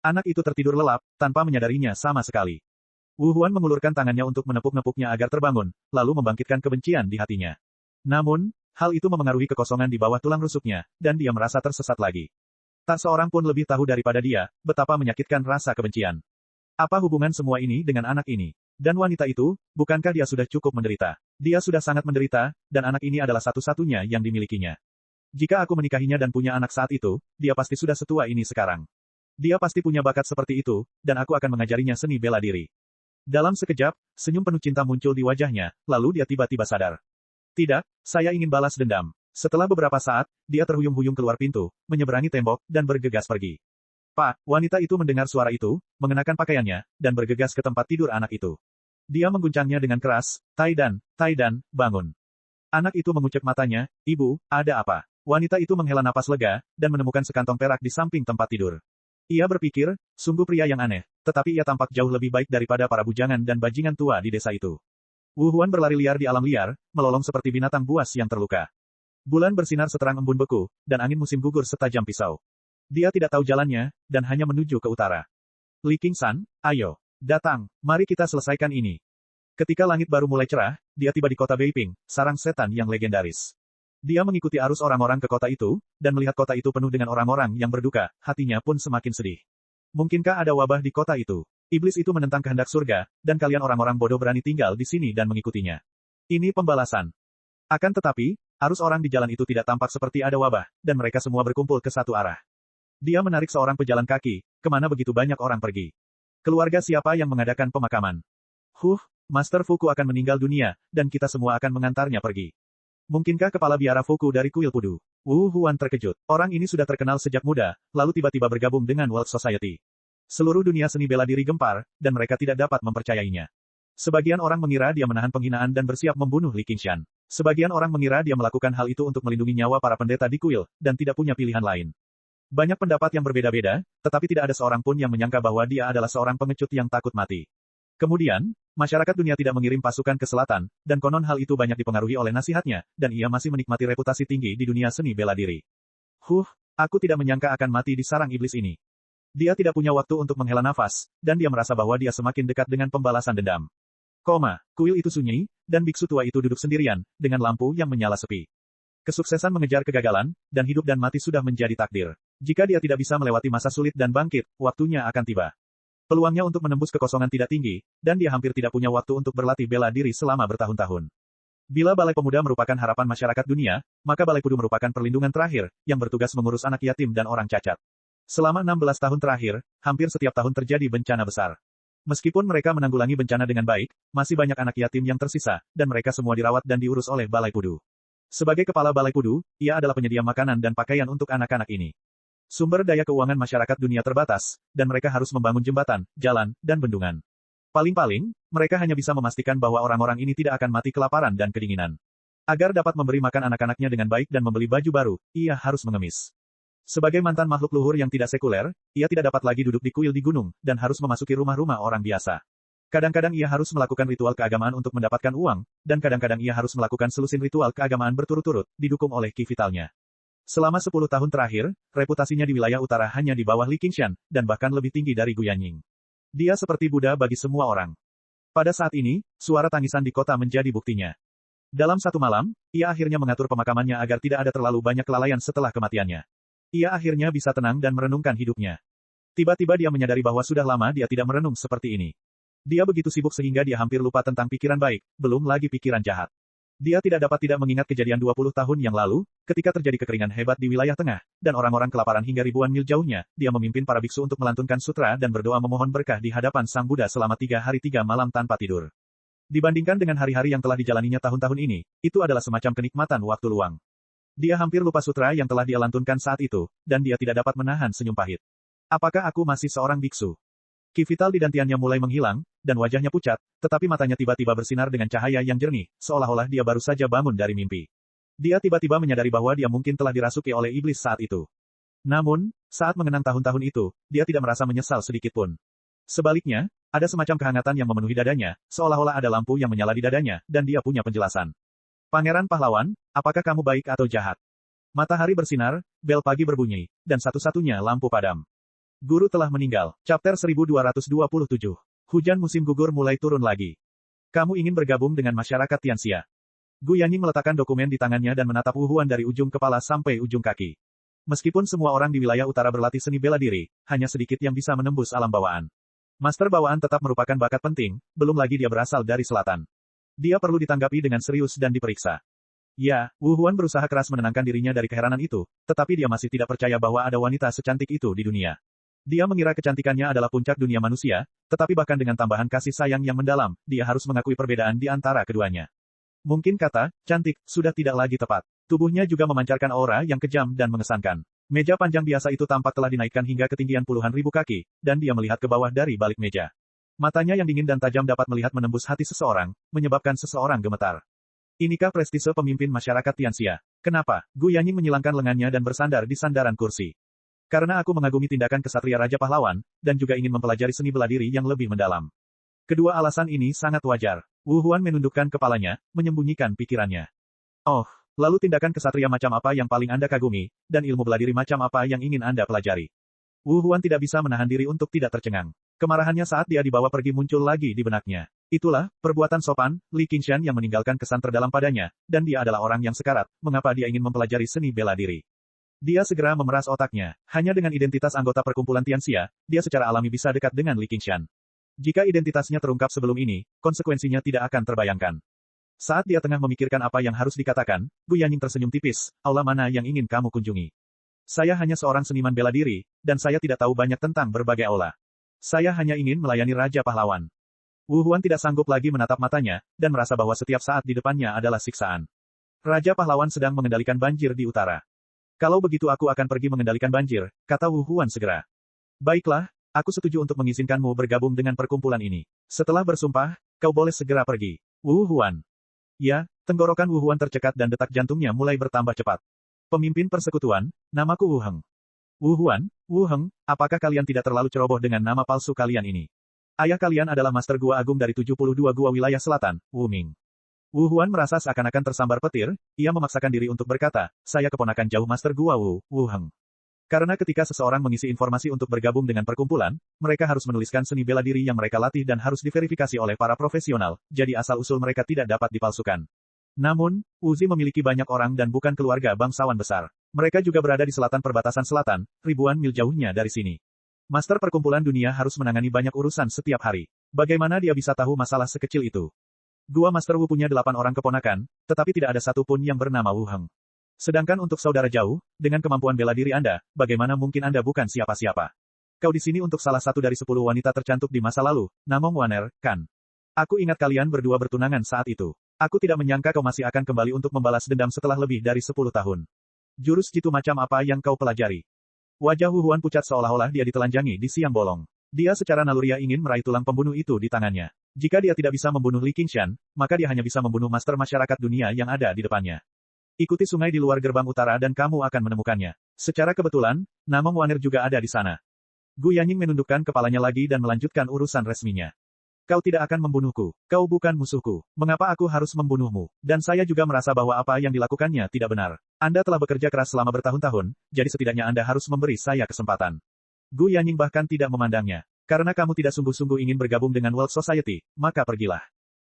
Anak itu tertidur lelap, tanpa menyadarinya sama sekali. Wu Huan mengulurkan tangannya untuk menepuk-nepuknya agar terbangun, lalu membangkitkan kebencian di hatinya. Namun, hal itu memengaruhi kekosongan di bawah tulang rusuknya, dan dia merasa tersesat lagi. Tak seorang pun lebih tahu daripada dia, betapa menyakitkan rasa kebencian. Apa hubungan semua ini dengan anak ini? Dan wanita itu, bukankah dia sudah cukup menderita? Dia sudah sangat menderita, dan anak ini adalah satu-satunya yang dimilikinya. Jika aku menikahinya dan punya anak saat itu, dia pasti sudah setua ini sekarang. Dia pasti punya bakat seperti itu, dan aku akan mengajarinya seni bela diri. Dalam sekejap, senyum penuh cinta muncul di wajahnya, lalu dia tiba-tiba sadar. Tidak, saya ingin balas dendam. Setelah beberapa saat, dia terhuyung-huyung keluar pintu, menyeberangi tembok, dan bergegas pergi. Pak, wanita itu mendengar suara itu, mengenakan pakaiannya, dan bergegas ke tempat tidur anak itu. Dia mengguncangnya dengan keras, Taidan, bangun. Anak itu mengucek matanya, Ibu, ada apa? Wanita itu menghela napas lega, dan menemukan sekantong perak di samping tempat tidur. Ia berpikir, sungguh pria yang aneh, tetapi ia tampak jauh lebih baik daripada para bujangan dan bajingan tua di desa itu. Wu Huan berlari liar di alam liar, melolong seperti binatang buas yang terluka. Bulan bersinar seterang embun beku, dan angin musim gugur setajam pisau. Dia tidak tahu jalannya, dan hanya menuju ke utara. Li Qingshan, ayo, datang, mari kita selesaikan ini. Ketika langit baru mulai cerah, dia tiba di kota Beiping, sarang setan yang legendaris. Dia mengikuti arus orang-orang ke kota itu, dan melihat kota itu penuh dengan orang-orang yang berduka, hatinya pun semakin sedih. Mungkinkah ada wabah di kota itu? Iblis itu menentang kehendak surga, dan kalian orang-orang bodoh berani tinggal di sini dan mengikutinya. Ini pembalasan. Akan tetapi, arus orang di jalan itu tidak tampak seperti ada wabah, dan mereka semua berkumpul ke satu arah. Dia menarik seorang pejalan kaki, kemana begitu banyak orang pergi. Keluarga siapa yang mengadakan pemakaman? Master Fuku akan meninggal dunia, dan kita semua akan mengantarnya pergi. Mungkinkah kepala biara Fuku dari kuil Pudu? Wu Huan terkejut. Orang ini sudah terkenal sejak muda, lalu tiba-tiba bergabung dengan World Society. Seluruh dunia seni bela diri gempar, dan mereka tidak dapat mempercayainya. Sebagian orang mengira dia menahan penghinaan dan bersiap membunuh Li Qingshan. Sebagian orang mengira dia melakukan hal itu untuk melindungi nyawa para pendeta di kuil, dan tidak punya pilihan lain. Banyak pendapat yang berbeda-beda, tetapi tidak ada seorang pun yang menyangka bahwa dia adalah seorang pengecut yang takut mati. Kemudian, masyarakat dunia tidak mengirim pasukan ke selatan, dan konon hal itu banyak dipengaruhi oleh nasihatnya, dan ia masih menikmati reputasi tinggi di dunia seni bela diri. Aku tidak menyangka akan mati di sarang iblis ini. Dia tidak punya waktu untuk menghela nafas, dan dia merasa bahwa dia semakin dekat dengan pembalasan dendam. Kuil itu sunyi, dan biksu tua itu duduk sendirian, dengan lampu yang menyala sepi. Kesuksesan mengejar kegagalan, dan hidup dan mati sudah menjadi takdir. Jika dia tidak bisa melewati masa sulit dan bangkit, waktunya akan tiba. Peluangnya untuk menembus kekosongan tidak tinggi, dan dia hampir tidak punya waktu untuk berlatih bela diri selama bertahun-tahun. Bila Balai Pemuda merupakan harapan masyarakat dunia, maka Balai Pudu merupakan perlindungan terakhir, yang bertugas mengurus anak yatim dan orang cacat. Selama 16 tahun terakhir, hampir setiap tahun terjadi bencana besar. Meskipun mereka menanggulangi bencana dengan baik, masih banyak anak yatim yang tersisa, dan mereka semua dirawat dan diurus oleh Balai Pudu. Sebagai kepala Balai Pudu, ia adalah penyedia makanan dan pakaian untuk anak-anak ini. Sumber daya keuangan masyarakat dunia terbatas, dan mereka harus membangun jembatan, jalan, dan bendungan. Paling-paling, mereka hanya bisa memastikan bahwa orang-orang ini tidak akan mati kelaparan dan kedinginan. Agar dapat memberi makan anak-anaknya dengan baik dan membeli baju baru, ia harus mengemis. Sebagai mantan makhluk luhur yang tidak sekuler, ia tidak dapat lagi duduk di kuil di gunung, dan harus memasuki rumah-rumah orang biasa. Kadang-kadang ia harus melakukan ritual keagamaan untuk mendapatkan uang, dan kadang-kadang ia harus melakukan selusin ritual keagamaan berturut-turut, didukung oleh ki vitalnya. Selama 10 tahun terakhir, reputasinya di wilayah utara hanya di bawah Li Qingshan, dan bahkan lebih tinggi dari Gu Yanying. Dia seperti Buddha bagi semua orang. Pada saat ini, suara tangisan di kota menjadi buktinya. Dalam satu malam, ia akhirnya mengatur pemakamannya agar tidak ada terlalu banyak kelalaian setelah kematiannya. Ia akhirnya bisa tenang dan merenungkan hidupnya. Tiba-tiba dia menyadari bahwa sudah lama dia tidak merenung seperti ini. Dia begitu sibuk sehingga dia hampir lupa tentang pikiran baik, belum lagi pikiran jahat. Dia tidak dapat tidak mengingat kejadian 20 tahun yang lalu, ketika terjadi kekeringan hebat di wilayah tengah, dan orang-orang kelaparan hingga ribuan mil jauhnya, dia memimpin para biksu untuk melantunkan sutra dan berdoa memohon berkah di hadapan Sang Buddha selama 3 hari 3 malam tanpa tidur. Dibandingkan dengan hari-hari yang telah dijalaninya tahun-tahun ini, itu adalah semacam kenikmatan waktu luang. Dia hampir lupa sutra yang telah dia lantunkan saat itu, dan dia tidak dapat menahan senyum pahit. Apakah aku masih seorang biksu? Ki vital di dantiannya mulai menghilang, dan wajahnya pucat, tetapi matanya tiba-tiba bersinar dengan cahaya yang jernih, seolah-olah dia baru saja bangun dari mimpi. Dia tiba-tiba menyadari bahwa dia mungkin telah dirasuki oleh iblis saat itu. Namun, saat mengenang tahun-tahun itu, dia tidak merasa menyesal sedikit pun. Sebaliknya, ada semacam kehangatan yang memenuhi dadanya, seolah-olah ada lampu yang menyala di dadanya, dan dia punya penjelasan. Pangeran Pahlawan, apakah kamu baik atau jahat? Matahari bersinar, bel pagi berbunyi, dan satu-satunya lampu padam. Guru telah meninggal. Chapter 1227. Hujan musim gugur mulai turun lagi. Kamu ingin bergabung dengan masyarakat Tianxia? Gu Yanning meletakkan dokumen di tangannya dan menatap Wu Huan dari ujung kepala sampai ujung kaki. Meskipun semua orang di wilayah utara berlatih seni bela diri, hanya sedikit yang bisa menembus alam bawaan. Master bawaan tetap merupakan bakat penting, belum lagi dia berasal dari selatan. Dia perlu ditanggapi dengan serius dan diperiksa. Ya, Wu Huan berusaha keras menenangkan dirinya dari keheranan itu, tetapi dia masih tidak percaya bahwa ada wanita secantik itu di dunia. Dia mengira kecantikannya adalah puncak dunia manusia, tetapi bahkan dengan tambahan kasih sayang yang mendalam, dia harus mengakui perbedaan di antara keduanya. Mungkin kata, cantik, sudah tidak lagi tepat. Tubuhnya juga memancarkan aura yang kejam dan mengesankan. Meja panjang biasa itu tampak telah dinaikkan hingga ketinggian puluhan ribu kaki, dan dia melihat ke bawah dari balik meja. Matanya yang dingin dan tajam dapat melihat menembus hati seseorang, menyebabkan seseorang gemetar. Inikah prestise pemimpin masyarakat Tianxia? Kenapa? Gu Yanning menyilangkan lengannya dan bersandar di sandaran kursi. Karena aku mengagumi tindakan kesatria Raja Pahlawan, dan juga ingin mempelajari seni bela diri yang lebih mendalam. Kedua alasan ini sangat wajar. Wu Huan menundukkan kepalanya, menyembunyikan pikirannya. Oh, lalu tindakan kesatria macam apa yang paling Anda kagumi, dan ilmu bela diri macam apa yang ingin Anda pelajari? Wu Huan tidak bisa menahan diri untuk tidak tercengang. Kemarahannya saat dia dibawa pergi muncul lagi di benaknya. Itulah, perbuatan sopan, Li Qingshan yang meninggalkan kesan terdalam padanya, dan dia adalah orang yang sekarat, mengapa dia ingin mempelajari seni bela diri. Dia segera memeras otaknya. Hanya dengan identitas anggota perkumpulan Tianxia, dia secara alami bisa dekat dengan Li Qingshan. Jika identitasnya terungkap sebelum ini, konsekuensinya tidak akan terbayangkan. Saat dia tengah memikirkan apa yang harus dikatakan, Gu Yanning tersenyum tipis, aula mana yang ingin kamu kunjungi? Saya hanya seorang seniman bela diri, dan saya tidak tahu banyak tentang berbagai aula. Saya hanya ingin melayani Raja Pahlawan. Wu Huan tidak sanggup lagi menatap matanya, dan merasa bahwa setiap saat di depannya adalah siksaan. Raja Pahlawan sedang mengendalikan banjir di utara. Kalau begitu aku akan pergi mengendalikan banjir, kata Wu Huan segera. Baiklah, aku setuju untuk mengizinkanmu bergabung dengan perkumpulan ini. Setelah bersumpah, kau boleh segera pergi. Wu Huan. Ya, tenggorokan Wu Huan tercekat dan detak jantungnya mulai bertambah cepat. Pemimpin persekutuan, namaku Wu Heng. Wu Huan, Wu Heng, apakah kalian tidak terlalu ceroboh dengan nama palsu kalian ini? Ayah kalian adalah Master Gua Agung dari 72 Gua Wilayah Selatan, Wu Ming. Wu Huan merasa seakan-akan tersambar petir, ia memaksakan diri untuk berkata, saya keponakan jauh Master Gua Wu Heng. Karena ketika seseorang mengisi informasi untuk bergabung dengan perkumpulan, mereka harus menuliskan seni bela diri yang mereka latih dan harus diverifikasi oleh para profesional, jadi asal-usul mereka tidak dapat dipalsukan. Namun, Uzi memiliki banyak orang dan bukan keluarga bangsawan besar. Mereka juga berada di selatan perbatasan selatan, ribuan mil jauhnya dari sini. Master perkumpulan dunia harus menangani banyak urusan setiap hari. Bagaimana dia bisa tahu masalah sekecil itu? Gua Master Wu punya 8 orang keponakan, tetapi tidak ada satupun yang bernama Wu Heng. Sedangkan untuk saudara jauh, dengan kemampuan bela diri Anda, bagaimana mungkin Anda bukan siapa-siapa? Kau di sini untuk salah satu dari 10 wanita tercantik di masa lalu, Namong Waner, kan? Aku ingat kalian berdua bertunangan saat itu. Aku tidak menyangka kau masih akan kembali untuk membalas dendam setelah lebih dari 10 tahun. Jurus jitu macam apa yang kau pelajari? Wajah Wu Huan pucat seolah-olah dia ditelanjangi di siang bolong. Dia secara naluriah ingin meraih tulang pembunuh itu di tangannya. Jika dia tidak bisa membunuh Li Qingshan, maka dia hanya bisa membunuh master masyarakat dunia yang ada di depannya. Ikuti sungai di luar gerbang utara dan kamu akan menemukannya. Secara kebetulan, Namong Waner juga ada di sana. Gu Yanning menundukkan kepalanya lagi dan melanjutkan urusan resminya. Kau tidak akan membunuhku. Kau bukan musuhku. Mengapa aku harus membunuhmu? Dan saya juga merasa bahwa apa yang dilakukannya tidak benar. Anda telah bekerja keras selama bertahun-tahun, jadi setidaknya Anda harus memberi saya kesempatan. Gu Yanning bahkan tidak memandangnya. Karena kamu tidak sungguh-sungguh ingin bergabung dengan World Society, maka pergilah.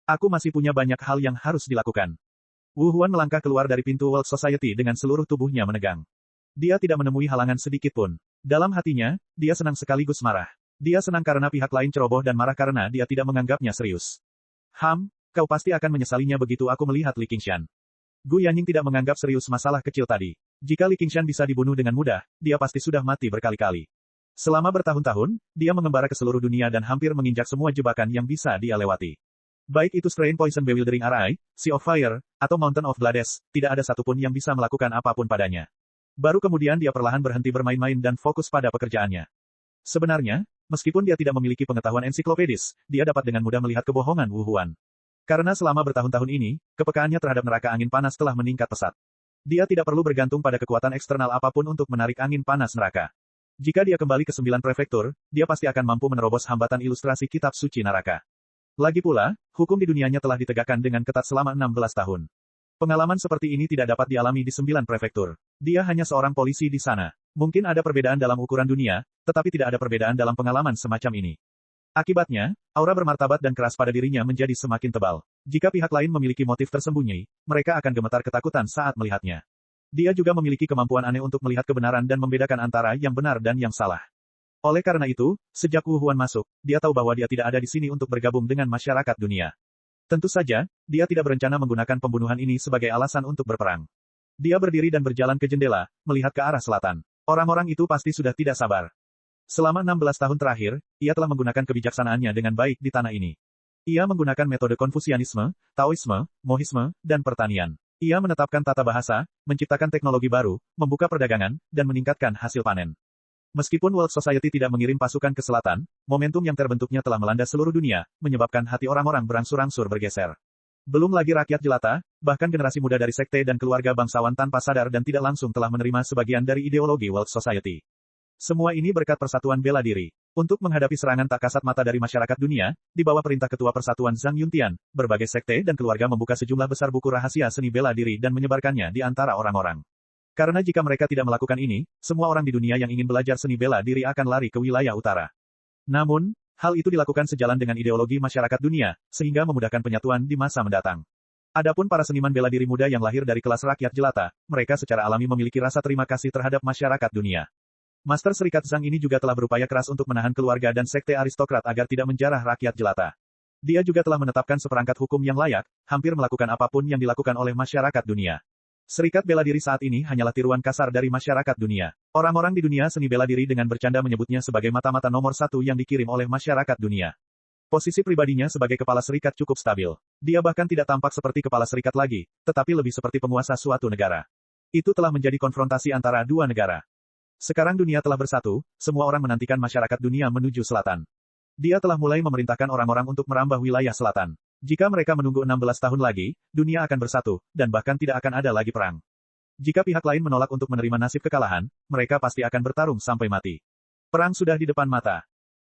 Aku masih punya banyak hal yang harus dilakukan. Wu Huan melangkah keluar dari pintu World Society dengan seluruh tubuhnya menegang. Dia tidak menemui halangan sedikit pun. Dalam hatinya, dia senang sekaligus marah. Dia senang karena pihak lain ceroboh dan marah karena dia tidak menganggapnya serius. Kau pasti akan menyesalinya begitu aku melihat Li Qingshan. Gu Yanning tidak menganggap serius masalah kecil tadi. Jika Li Qingshan bisa dibunuh dengan mudah, dia pasti sudah mati berkali-kali. Selama bertahun-tahun, dia mengembara ke seluruh dunia dan hampir menginjak semua jebakan yang bisa dia lewati. Baik itu Strain Poison Bewildering Array, Sea of Fire, atau Mountain of Blades, tidak ada satupun yang bisa melakukan apapun padanya. Baru kemudian dia perlahan berhenti bermain-main dan fokus pada pekerjaannya. Sebenarnya, Meskipun dia tidak memiliki pengetahuan ensiklopedis, dia dapat dengan mudah melihat kebohongan Wu Huan. Karena selama bertahun-tahun ini, kepekaannya terhadap neraka angin panas telah meningkat pesat. Dia tidak perlu bergantung pada kekuatan eksternal apapun untuk menarik angin panas neraka. Jika dia kembali ke 9 prefektur, dia pasti akan mampu menerobos hambatan ilustrasi kitab suci neraka. Lagi pula, hukum di dunianya telah ditegakkan dengan ketat selama 16 tahun. Pengalaman seperti ini tidak dapat dialami di 9 prefektur. Dia hanya seorang polisi di sana. Mungkin ada perbedaan dalam ukuran dunia, tetapi tidak ada perbedaan dalam pengalaman semacam ini. Akibatnya, aura bermartabat dan keras pada dirinya menjadi semakin tebal. Jika pihak lain memiliki motif tersembunyi, mereka akan gemetar ketakutan saat melihatnya. Dia juga memiliki kemampuan aneh untuk melihat kebenaran dan membedakan antara yang benar dan yang salah. Oleh karena itu, sejak Wu Huan masuk, dia tahu bahwa dia tidak ada di sini untuk bergabung dengan masyarakat dunia. Tentu saja, dia tidak berencana menggunakan pembunuhan ini sebagai alasan untuk berperang. Dia berdiri dan berjalan ke jendela, melihat ke arah selatan. Orang-orang itu pasti sudah tidak sabar. Selama 16 tahun terakhir, ia telah menggunakan kebijaksanaannya dengan baik di tanah ini. Ia menggunakan metode Konfusianisme, Taoisme, Mohisme, dan pertanian. Ia menetapkan tata bahasa, menciptakan teknologi baru, membuka perdagangan, dan meningkatkan hasil panen. Meskipun World Society tidak mengirim pasukan ke selatan, momentum yang terbentuknya telah melanda seluruh dunia, menyebabkan hati orang-orang berangsur-angsur bergeser. Belum lagi rakyat jelata, bahkan generasi muda dari sekte dan keluarga bangsawan tanpa sadar dan tidak langsung telah menerima sebagian dari ideologi World Society. Semua ini berkat persatuan bela diri. Untuk menghadapi serangan tak kasat mata dari masyarakat dunia, di bawah perintah Ketua Persatuan Zhang Yuntian, berbagai sekte dan keluarga membuka sejumlah besar buku rahasia seni bela diri dan menyebarkannya di antara orang-orang. Karena jika mereka tidak melakukan ini, semua orang di dunia yang ingin belajar seni bela diri akan lari ke wilayah utara. Namun, hal itu dilakukan sejalan dengan ideologi masyarakat dunia, sehingga memudahkan penyatuan di masa mendatang. Adapun para seniman bela diri muda yang lahir dari kelas rakyat jelata, mereka secara alami memiliki rasa terima kasih terhadap masyarakat dunia. Master Serikat Zhang ini juga telah berupaya keras untuk menahan keluarga dan sekte aristokrat agar tidak menjarah rakyat jelata. Dia juga telah menetapkan seperangkat hukum yang layak, hampir melakukan apapun yang dilakukan oleh masyarakat dunia. Serikat bela diri saat ini hanyalah tiruan kasar dari masyarakat dunia. Orang-orang di dunia seni bela diri dengan bercanda menyebutnya sebagai mata-mata nomor 1 yang dikirim oleh masyarakat dunia. Posisi pribadinya sebagai kepala serikat cukup stabil. Dia bahkan tidak tampak seperti kepala serikat lagi, tetapi lebih seperti penguasa suatu negara. Itu telah menjadi konfrontasi antara dua negara. Sekarang dunia telah bersatu, semua orang menantikan masyarakat dunia menuju selatan. Dia telah mulai memerintahkan orang-orang untuk merambah wilayah selatan. Jika mereka menunggu 16 tahun lagi, dunia akan bersatu, dan bahkan tidak akan ada lagi perang. Jika pihak lain menolak untuk menerima nasib kekalahan, mereka pasti akan bertarung sampai mati. Perang sudah di depan mata.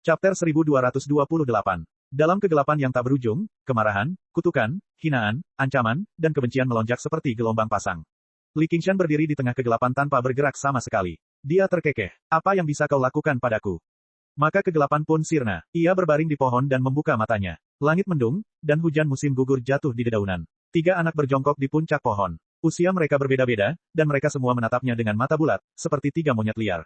Chapter 1228. Dalam kegelapan yang tak berujung, kemarahan, kutukan, hinaan, ancaman, dan kebencian melonjak seperti gelombang pasang. Li Qingshan berdiri di tengah kegelapan tanpa bergerak sama sekali. Dia terkekeh. Apa yang bisa kau lakukan padaku? Maka kegelapan pun sirna. Ia berbaring di pohon dan membuka matanya. Langit mendung, dan hujan musim gugur jatuh di dedaunan. 3 anak berjongkok di puncak pohon. Usia mereka berbeda-beda, dan mereka semua menatapnya dengan mata bulat, seperti 3 monyet liar.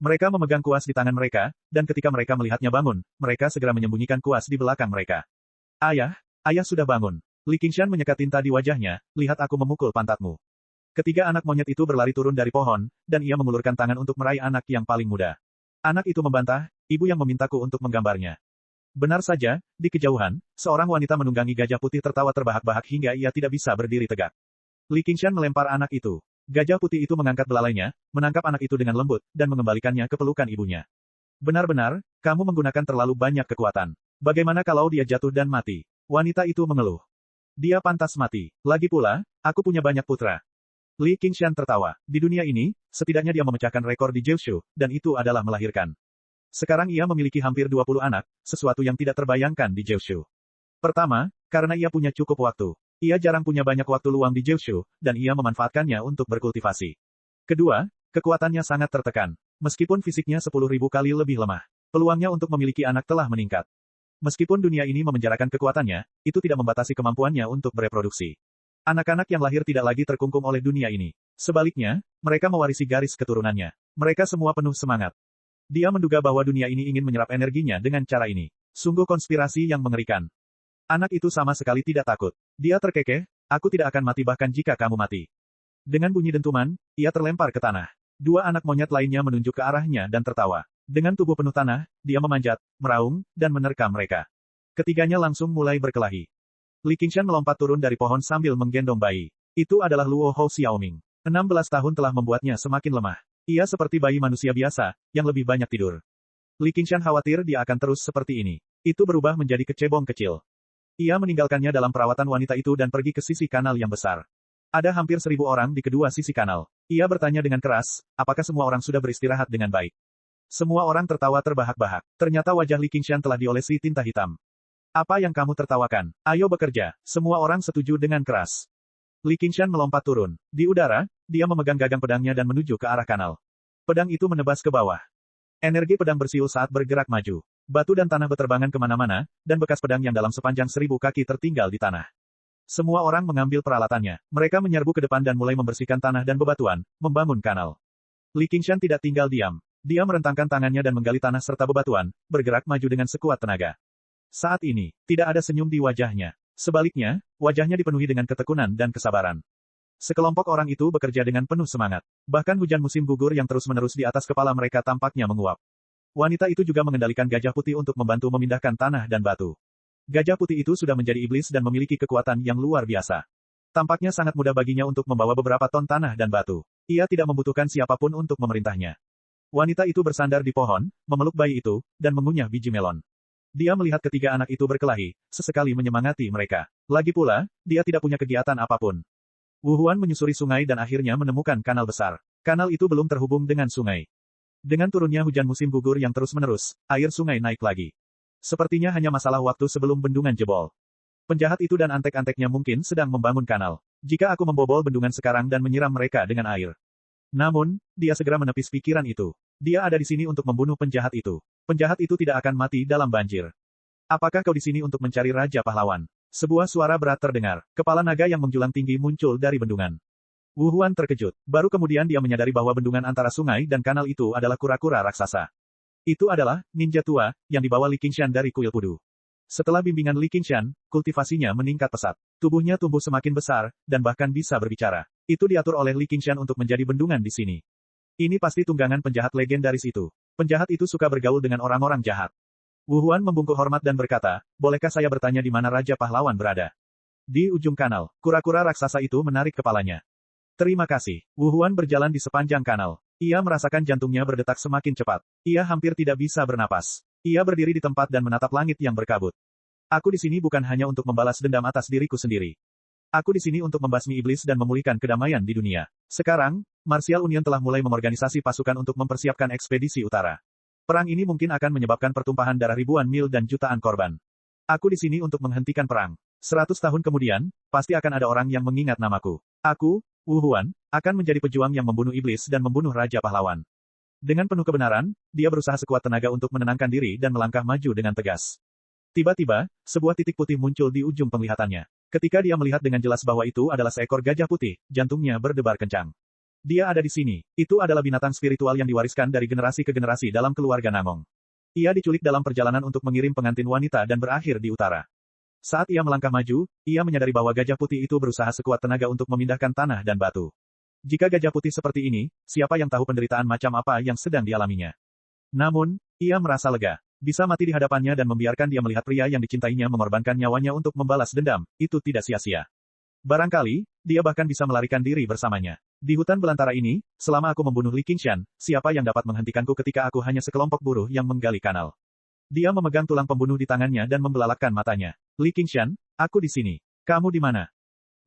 Mereka memegang kuas di tangan mereka, dan ketika mereka melihatnya bangun, mereka segera menyembunyikan kuas di belakang mereka. Ayah sudah bangun. Li Qingshan menyekat tinta di wajahnya, lihat aku memukul pantatmu. Ketiga anak monyet itu berlari turun dari pohon, dan ia mengulurkan tangan untuk meraih anak yang paling muda. Anak itu membantah, ibu yang memintaku untuk menggambarnya. Benar saja, di kejauhan, seorang wanita menunggangi gajah putih tertawa terbahak-bahak hingga ia tidak bisa berdiri tegak. Li Qingshan melempar anak itu. Gajah putih itu mengangkat belalainya, menangkap anak itu dengan lembut, dan mengembalikannya ke pelukan ibunya. Benar-benar, kamu menggunakan terlalu banyak kekuatan. Bagaimana kalau dia jatuh dan mati? Wanita itu mengeluh. Dia pantas mati. Lagi pula, aku punya banyak putra. Li Qingshan tertawa. Di dunia ini, setidaknya dia memecahkan rekor di Jiushu, dan itu adalah melahirkan. Sekarang ia memiliki hampir 20 anak, sesuatu yang tidak terbayangkan di Jiushu. Pertama, karena ia punya cukup waktu. Ia jarang punya banyak waktu luang di Jiushu, dan ia memanfaatkannya untuk berkultivasi. Kedua, kekuatannya sangat tertekan. Meskipun fisiknya 10.000 kali lebih lemah, peluangnya untuk memiliki anak telah meningkat. Meskipun dunia ini memenjarakan kekuatannya, itu tidak membatasi kemampuannya untuk bereproduksi. Anak-anak yang lahir tidak lagi terkungkung oleh dunia ini. Sebaliknya, mereka mewarisi garis keturunannya. Mereka semua penuh semangat. Dia menduga bahwa dunia ini ingin menyerap energinya dengan cara ini. Sungguh konspirasi yang mengerikan. Anak itu sama sekali tidak takut. Dia terkekeh, aku tidak akan mati bahkan jika kamu mati. Dengan bunyi dentuman, ia terlempar ke tanah. 2 anak monyet lainnya menunjuk ke arahnya dan tertawa. Dengan tubuh penuh tanah, dia memanjat, meraung, dan menerkam mereka. Ketiganya langsung mulai berkelahi. Li Qingshan melompat turun dari pohon sambil menggendong bayi. Itu adalah Luo Hou Xiaoming. 16 tahun telah membuatnya semakin lemah. Ia seperti bayi manusia biasa, yang lebih banyak tidur. Li Qingshan khawatir dia akan terus seperti ini. Itu berubah menjadi kecebong kecil. Ia meninggalkannya dalam perawatan wanita itu dan pergi ke sisi kanal yang besar. Ada hampir 1.000 orang di kedua sisi kanal. Ia bertanya dengan keras, apakah semua orang sudah beristirahat dengan baik? Semua orang tertawa terbahak-bahak. Ternyata wajah Li Qingshan telah diolesi tinta hitam. Apa yang kamu tertawakan? Ayo bekerja. Semua orang setuju dengan keras. Li Qingshan melompat turun. Di udara, dia memegang gagang pedangnya dan menuju ke arah kanal. Pedang itu menebas ke bawah. Energi pedang bersiul saat bergerak maju. Batu dan tanah berterbangan kemana-mana, dan bekas pedang yang dalam sepanjang 1.000 kaki tertinggal di tanah. Semua orang mengambil peralatannya. Mereka menyerbu ke depan dan mulai membersihkan tanah dan bebatuan, membangun kanal. Li Qingshan tidak tinggal diam. Dia merentangkan tangannya dan menggali tanah serta bebatuan, bergerak maju dengan sekuat tenaga. Saat ini, tidak ada senyum di wajahnya. Sebaliknya, wajahnya dipenuhi dengan ketekunan dan kesabaran. Sekelompok orang itu bekerja dengan penuh semangat. Bahkan hujan musim gugur yang terus-menerus di atas kepala mereka tampaknya menguap. Wanita itu juga mengendalikan gajah putih untuk membantu memindahkan tanah dan batu. Gajah putih itu sudah menjadi iblis dan memiliki kekuatan yang luar biasa. Tampaknya sangat mudah baginya untuk membawa beberapa ton tanah dan batu. Ia tidak membutuhkan siapapun untuk memerintahnya. Wanita itu bersandar di pohon, memeluk bayi itu, dan mengunyah biji melon. Dia melihat ketiga anak itu berkelahi, sesekali menyemangati mereka. Lagi pula, dia tidak punya kegiatan apapun. Wu Huan menyusuri sungai dan akhirnya menemukan kanal besar. Kanal itu belum terhubung dengan sungai. Dengan turunnya hujan musim gugur yang terus-menerus, air sungai naik lagi. Sepertinya hanya masalah waktu sebelum bendungan jebol. Penjahat itu dan antek-anteknya mungkin sedang membangun kanal. Jika aku membobol bendungan sekarang dan menyiram mereka dengan air. Namun, dia segera menepis pikiran itu. Dia ada di sini untuk membunuh penjahat itu. Penjahat itu tidak akan mati dalam banjir. Apakah kau di sini untuk mencari Raja Pahlawan? Sebuah suara berat terdengar. Kepala naga yang menjulang tinggi muncul dari bendungan. Wu Huan terkejut. Baru kemudian dia menyadari bahwa bendungan antara sungai dan kanal itu adalah kura-kura raksasa. Itu adalah ninja tua yang dibawa Li Qingshan dari kuil Pudu. Setelah bimbingan Li Qingshan, kultivasinya meningkat pesat. Tubuhnya tumbuh semakin besar dan bahkan bisa berbicara. Itu diatur oleh Li Qingshan untuk menjadi bendungan di sini. Ini pasti tunggangan penjahat legendaris itu. Penjahat itu suka bergaul dengan orang-orang jahat. Wu Huan membungkuk hormat dan berkata, bolehkah saya bertanya di mana Raja Pahlawan berada? Di ujung kanal, kura-kura raksasa itu menarik kepalanya. Terima kasih. Wu Huan berjalan di sepanjang kanal. Ia merasakan jantungnya berdetak semakin cepat. Ia hampir tidak bisa bernapas. Ia berdiri di tempat dan menatap langit yang berkabut. Aku di sini bukan hanya untuk membalas dendam atas diriku sendiri. Aku di sini untuk membasmi iblis dan memulihkan kedamaian di dunia. Sekarang, Martial Union telah mulai memorganisasi pasukan untuk mempersiapkan ekspedisi utara. Perang ini mungkin akan menyebabkan pertumpahan darah ribuan mil dan jutaan korban. Aku di sini untuk menghentikan perang. 100 tahun kemudian, pasti akan ada orang yang mengingat namaku. Aku, Wu Huan, akan menjadi pejuang yang membunuh iblis dan membunuh Raja Pahlawan. Dengan penuh kebenaran, dia berusaha sekuat tenaga untuk menenangkan diri dan melangkah maju dengan tegas. Tiba-tiba, sebuah titik putih muncul di ujung penglihatannya. Ketika dia melihat dengan jelas bahwa itu adalah seekor gajah putih, jantungnya berdebar kencang. Dia ada di sini. Itu adalah binatang spiritual yang diwariskan dari generasi ke generasi dalam keluarga Namong. Ia diculik dalam perjalanan untuk mengirim pengantin wanita dan berakhir di utara. Saat ia melangkah maju, ia menyadari bahwa gajah putih itu berusaha sekuat tenaga untuk memindahkan tanah dan batu. Jika gajah putih seperti ini, siapa yang tahu penderitaan macam apa yang sedang dialaminya? Namun, ia merasa lega. Bisa mati di hadapannya dan membiarkan dia melihat pria yang dicintainya mengorbankan nyawanya untuk membalas dendam, itu tidak sia-sia. Barangkali, dia bahkan bisa melarikan diri bersamanya. Di hutan belantara ini, selama aku membunuh Li Qingshan, siapa yang dapat menghentikanku ketika aku hanya sekelompok buruh yang menggali kanal? Dia memegang tulang pembunuh di tangannya dan membelalakkan matanya. Li Qingshan, aku di sini. Kamu di mana?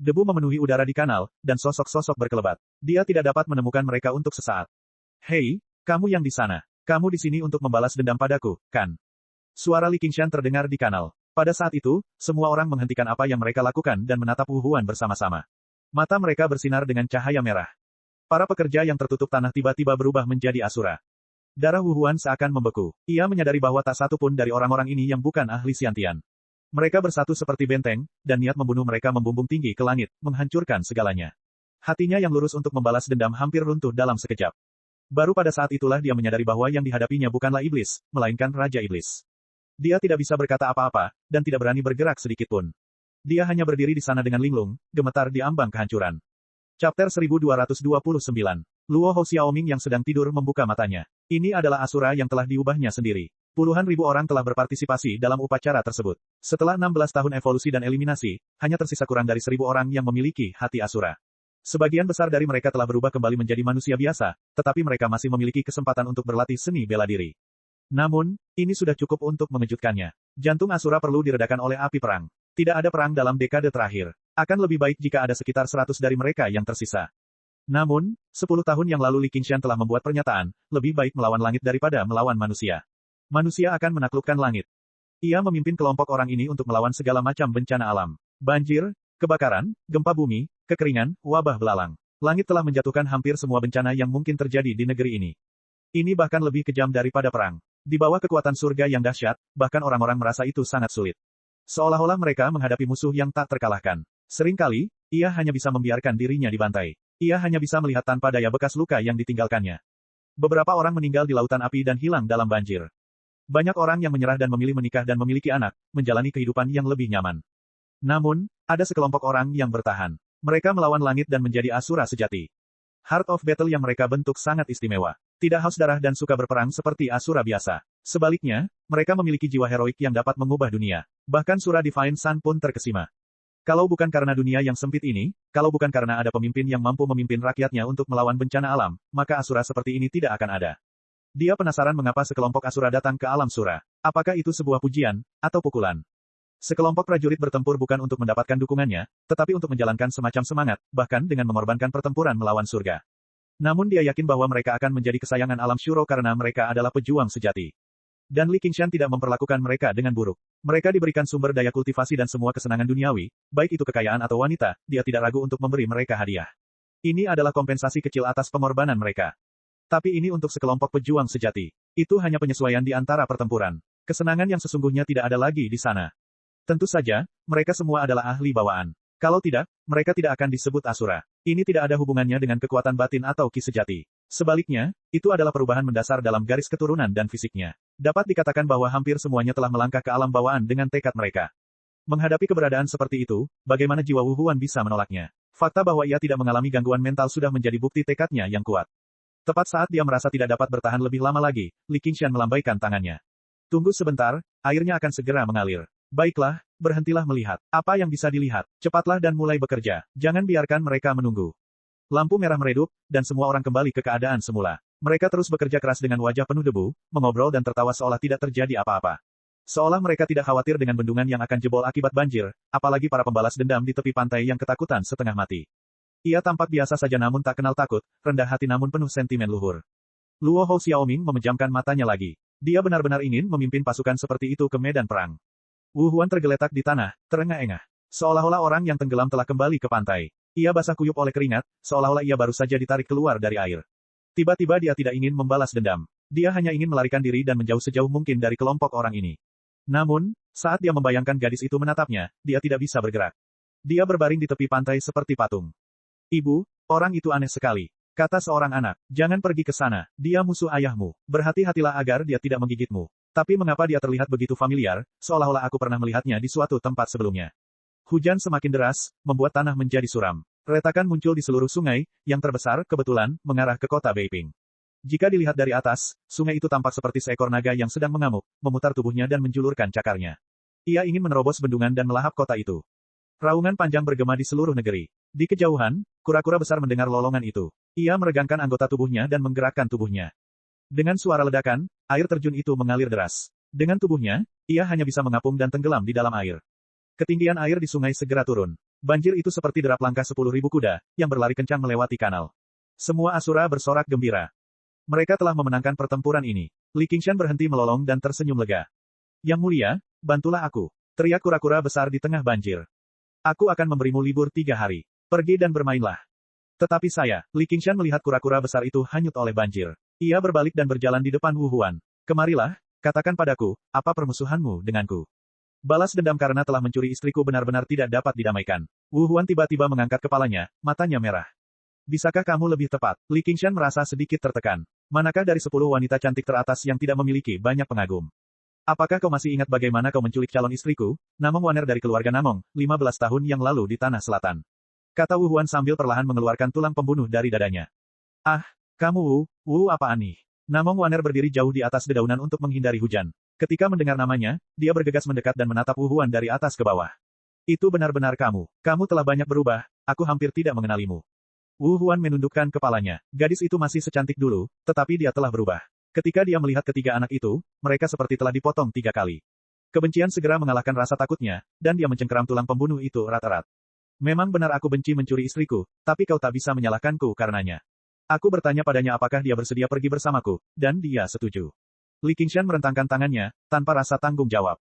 Debu memenuhi udara di kanal, dan sosok-sosok berkelebat. Dia tidak dapat menemukan mereka untuk sesaat. Hei, kamu yang di sana. Kamu di sini untuk membalas dendam padaku, kan? Suara Li Qingshan terdengar di kanal. Pada saat itu, semua orang menghentikan apa yang mereka lakukan dan menatap Wu Huan bersama-sama. Mata mereka bersinar dengan cahaya merah. Para pekerja yang tertutup tanah tiba-tiba berubah menjadi asura. Darah Wu Huan seakan membeku. Ia menyadari bahwa tak satu pun dari orang-orang ini yang bukan ahli Xiantian. Mereka bersatu seperti benteng, dan niat membunuh mereka membumbung tinggi ke langit, menghancurkan segalanya. Hatinya yang lurus untuk membalas dendam hampir runtuh dalam sekejap. Baru pada saat itulah dia menyadari bahwa yang dihadapinya bukanlah iblis, melainkan Raja Iblis. Dia tidak bisa berkata apa-apa, dan tidak berani bergerak sedikitpun. Dia hanya berdiri di sana dengan linglung, gemetar di ambang kehancuran. Chapter 1229. Luo Hou Xiaoming yang sedang tidur membuka matanya. Ini adalah Asura yang telah diubahnya sendiri. Puluhan ribu orang telah berpartisipasi dalam upacara tersebut. Setelah 16 tahun evolusi dan eliminasi, hanya tersisa kurang dari 1.000 orang yang memiliki hati Asura. Sebagian besar dari mereka telah berubah kembali menjadi manusia biasa, tetapi mereka masih memiliki kesempatan untuk berlatih seni bela diri. Namun, ini sudah cukup untuk mengejutkannya. Jantung Asura perlu diredakan oleh api perang. Tidak ada perang dalam dekade terakhir. Akan lebih baik jika ada sekitar 100 dari mereka yang tersisa. Namun, 10 tahun yang lalu Li Qingshan telah membuat pernyataan, lebih baik melawan langit daripada melawan manusia. Manusia akan menaklukkan langit. Ia memimpin kelompok orang ini untuk melawan segala macam bencana alam. Banjir, kebakaran, gempa bumi, kekeringan, wabah belalang. Langit telah menjatuhkan hampir semua bencana yang mungkin terjadi di negeri ini. Ini bahkan lebih kejam daripada perang. Di bawah kekuatan surga yang dahsyat, bahkan orang-orang merasa itu sangat sulit. Seolah-olah mereka menghadapi musuh yang tak terkalahkan. Seringkali, ia hanya bisa membiarkan dirinya dibantai. Ia hanya bisa melihat tanpa daya bekas luka yang ditinggalkannya. Beberapa orang meninggal di lautan api dan hilang dalam banjir. Banyak orang yang menyerah dan memilih menikah dan memiliki anak, menjalani kehidupan yang lebih nyaman. Namun, ada sekelompok orang yang bertahan. Mereka melawan langit dan menjadi Asura sejati. Heart of Battle yang mereka bentuk sangat istimewa. Tidak haus darah dan suka berperang seperti Asura biasa. Sebaliknya, mereka memiliki jiwa heroik yang dapat mengubah dunia. Bahkan Sura Divine Sun pun terkesima. Kalau bukan karena dunia yang sempit ini, kalau bukan karena ada pemimpin yang mampu memimpin rakyatnya untuk melawan bencana alam, maka Asura seperti ini tidak akan ada. Dia penasaran mengapa sekelompok Asura datang ke alam Sura. Apakah itu sebuah pujian, atau pukulan? Sekelompok prajurit bertempur bukan untuk mendapatkan dukungannya, tetapi untuk menjalankan semacam semangat, bahkan dengan mengorbankan pertempuran melawan surga. Namun dia yakin bahwa mereka akan menjadi kesayangan alam Shuro karena mereka adalah pejuang sejati. Dan Li Qingshan tidak memperlakukan mereka dengan buruk. Mereka diberikan sumber daya kultivasi dan semua kesenangan duniawi, baik itu kekayaan atau wanita, dia tidak ragu untuk memberi mereka hadiah. Ini adalah kompensasi kecil atas pengorbanan mereka. Tapi ini untuk sekelompok pejuang sejati. Itu hanya penyesuaian di antara pertempuran. Kesenangan yang sesungguhnya tidak ada lagi di sana. Tentu saja, mereka semua adalah ahli bawaan. Kalau tidak, mereka tidak akan disebut Asura. Ini tidak ada hubungannya dengan kekuatan batin atau ki sejati. Sebaliknya, itu adalah perubahan mendasar dalam garis keturunan dan fisiknya. Dapat dikatakan bahwa hampir semuanya telah melangkah ke alam bawaan dengan tekad mereka. Menghadapi keberadaan seperti itu, bagaimana jiwa Wu Huan bisa menolaknya? Fakta bahwa ia tidak mengalami gangguan mental sudah menjadi bukti tekadnya yang kuat. Tepat saat dia merasa tidak dapat bertahan lebih lama lagi, Li Qingshan melambaikan tangannya. Tunggu sebentar, airnya akan segera mengalir. Baiklah, berhentilah melihat. Apa yang bisa dilihat? Cepatlah dan mulai bekerja. Jangan biarkan mereka menunggu. Lampu merah meredup, dan semua orang kembali ke keadaan semula. Mereka terus bekerja keras dengan wajah penuh debu, mengobrol dan tertawa seolah tidak terjadi apa-apa. Seolah mereka tidak khawatir dengan bendungan yang akan jebol akibat banjir, apalagi para pembalas dendam di tepi pantai yang ketakutan setengah mati. Ia tampak biasa saja namun tak kenal takut, rendah hati namun penuh sentimen luhur. Luo Hou Xiaoming memejamkan matanya lagi. Dia benar-benar ingin memimpin pasukan seperti itu ke medan perang. Wu Huan tergeletak di tanah, terengah-engah. Seolah-olah orang yang tenggelam telah kembali ke pantai. Ia basah kuyup oleh keringat, seolah-olah ia baru saja ditarik keluar dari air. Tiba-tiba dia tidak ingin membalas dendam. Dia hanya ingin melarikan diri dan menjauh sejauh mungkin dari kelompok orang ini. Namun, saat dia membayangkan gadis itu menatapnya, dia tidak bisa bergerak. Dia berbaring di tepi pantai seperti patung. Ibu, orang itu aneh sekali. Kata seorang anak, jangan pergi ke sana, dia musuh ayahmu. Berhati-hatilah agar dia tidak menggigitmu. Tapi mengapa dia terlihat begitu familiar, seolah-olah aku pernah melihatnya di suatu tempat sebelumnya. Hujan semakin deras, membuat tanah menjadi suram. Retakan muncul di seluruh sungai, yang terbesar, kebetulan, mengarah ke kota Beiping. Jika dilihat dari atas, sungai itu tampak seperti seekor naga yang sedang mengamuk, memutar tubuhnya dan menjulurkan cakarnya. Ia ingin menerobos bendungan dan melahap kota itu. Raungan panjang bergema di seluruh negeri. Di kejauhan, kura-kura besar mendengar lolongan itu. Ia meregangkan anggota tubuhnya dan menggerakkan tubuhnya. Dengan suara ledakan, air terjun itu mengalir deras. Dengan tubuhnya, ia hanya bisa mengapung dan tenggelam di dalam air. Ketinggian air di sungai segera turun. Banjir itu seperti derap langkah 10.000 kuda, yang berlari kencang melewati kanal. Semua Asura bersorak gembira. Mereka telah memenangkan pertempuran ini. Li Qingshan berhenti melolong dan tersenyum lega. Yang mulia, bantulah aku. Teriak kura-kura besar di tengah banjir. Aku akan memberimu libur 3 hari. Pergi dan bermainlah. Tetapi saya, Li Qingshan melihat kura-kura besar itu hanyut oleh banjir. Ia berbalik dan berjalan di depan Wu Huan. Kemarilah, katakan padaku, apa permusuhanmu denganku? Balas dendam karena telah mencuri istriku benar-benar tidak dapat didamaikan. Wu Huan tiba-tiba mengangkat kepalanya, matanya merah. Bisakah kamu lebih tepat? Li Qingshan merasa sedikit tertekan. Manakah dari 10 wanita cantik teratas yang tidak memiliki banyak pengagum? Apakah kau masih ingat bagaimana kau menculik calon istriku, Namong Waner dari keluarga Namong, 15 tahun yang lalu di Tanah Selatan? Kata Wu Huan sambil perlahan mengeluarkan tulang pembunuh dari dadanya. Ah, kamu Wu apa aneh? Namong Waner berdiri jauh di atas dedaunan untuk menghindari hujan. Ketika mendengar namanya, dia bergegas mendekat dan menatap Wu Huan dari atas ke bawah. Itu benar-benar kamu. Kamu telah banyak berubah, aku hampir tidak mengenalimu. Wu Huan menundukkan kepalanya. Gadis itu masih secantik dulu, tetapi dia telah berubah. Ketika dia melihat ketiga anak itu, mereka seperti telah dipotong 3 kali. Kebencian segera mengalahkan rasa takutnya, dan dia mencengkeram tulang pembunuh itu erat-erat. Memang benar aku benci mencuri istriku, tapi kau tak bisa menyalahkanku karenanya. Aku bertanya padanya apakah dia bersedia pergi bersamaku, dan dia setuju. Li Qingshan merentangkan tangannya, tanpa rasa tanggung jawab.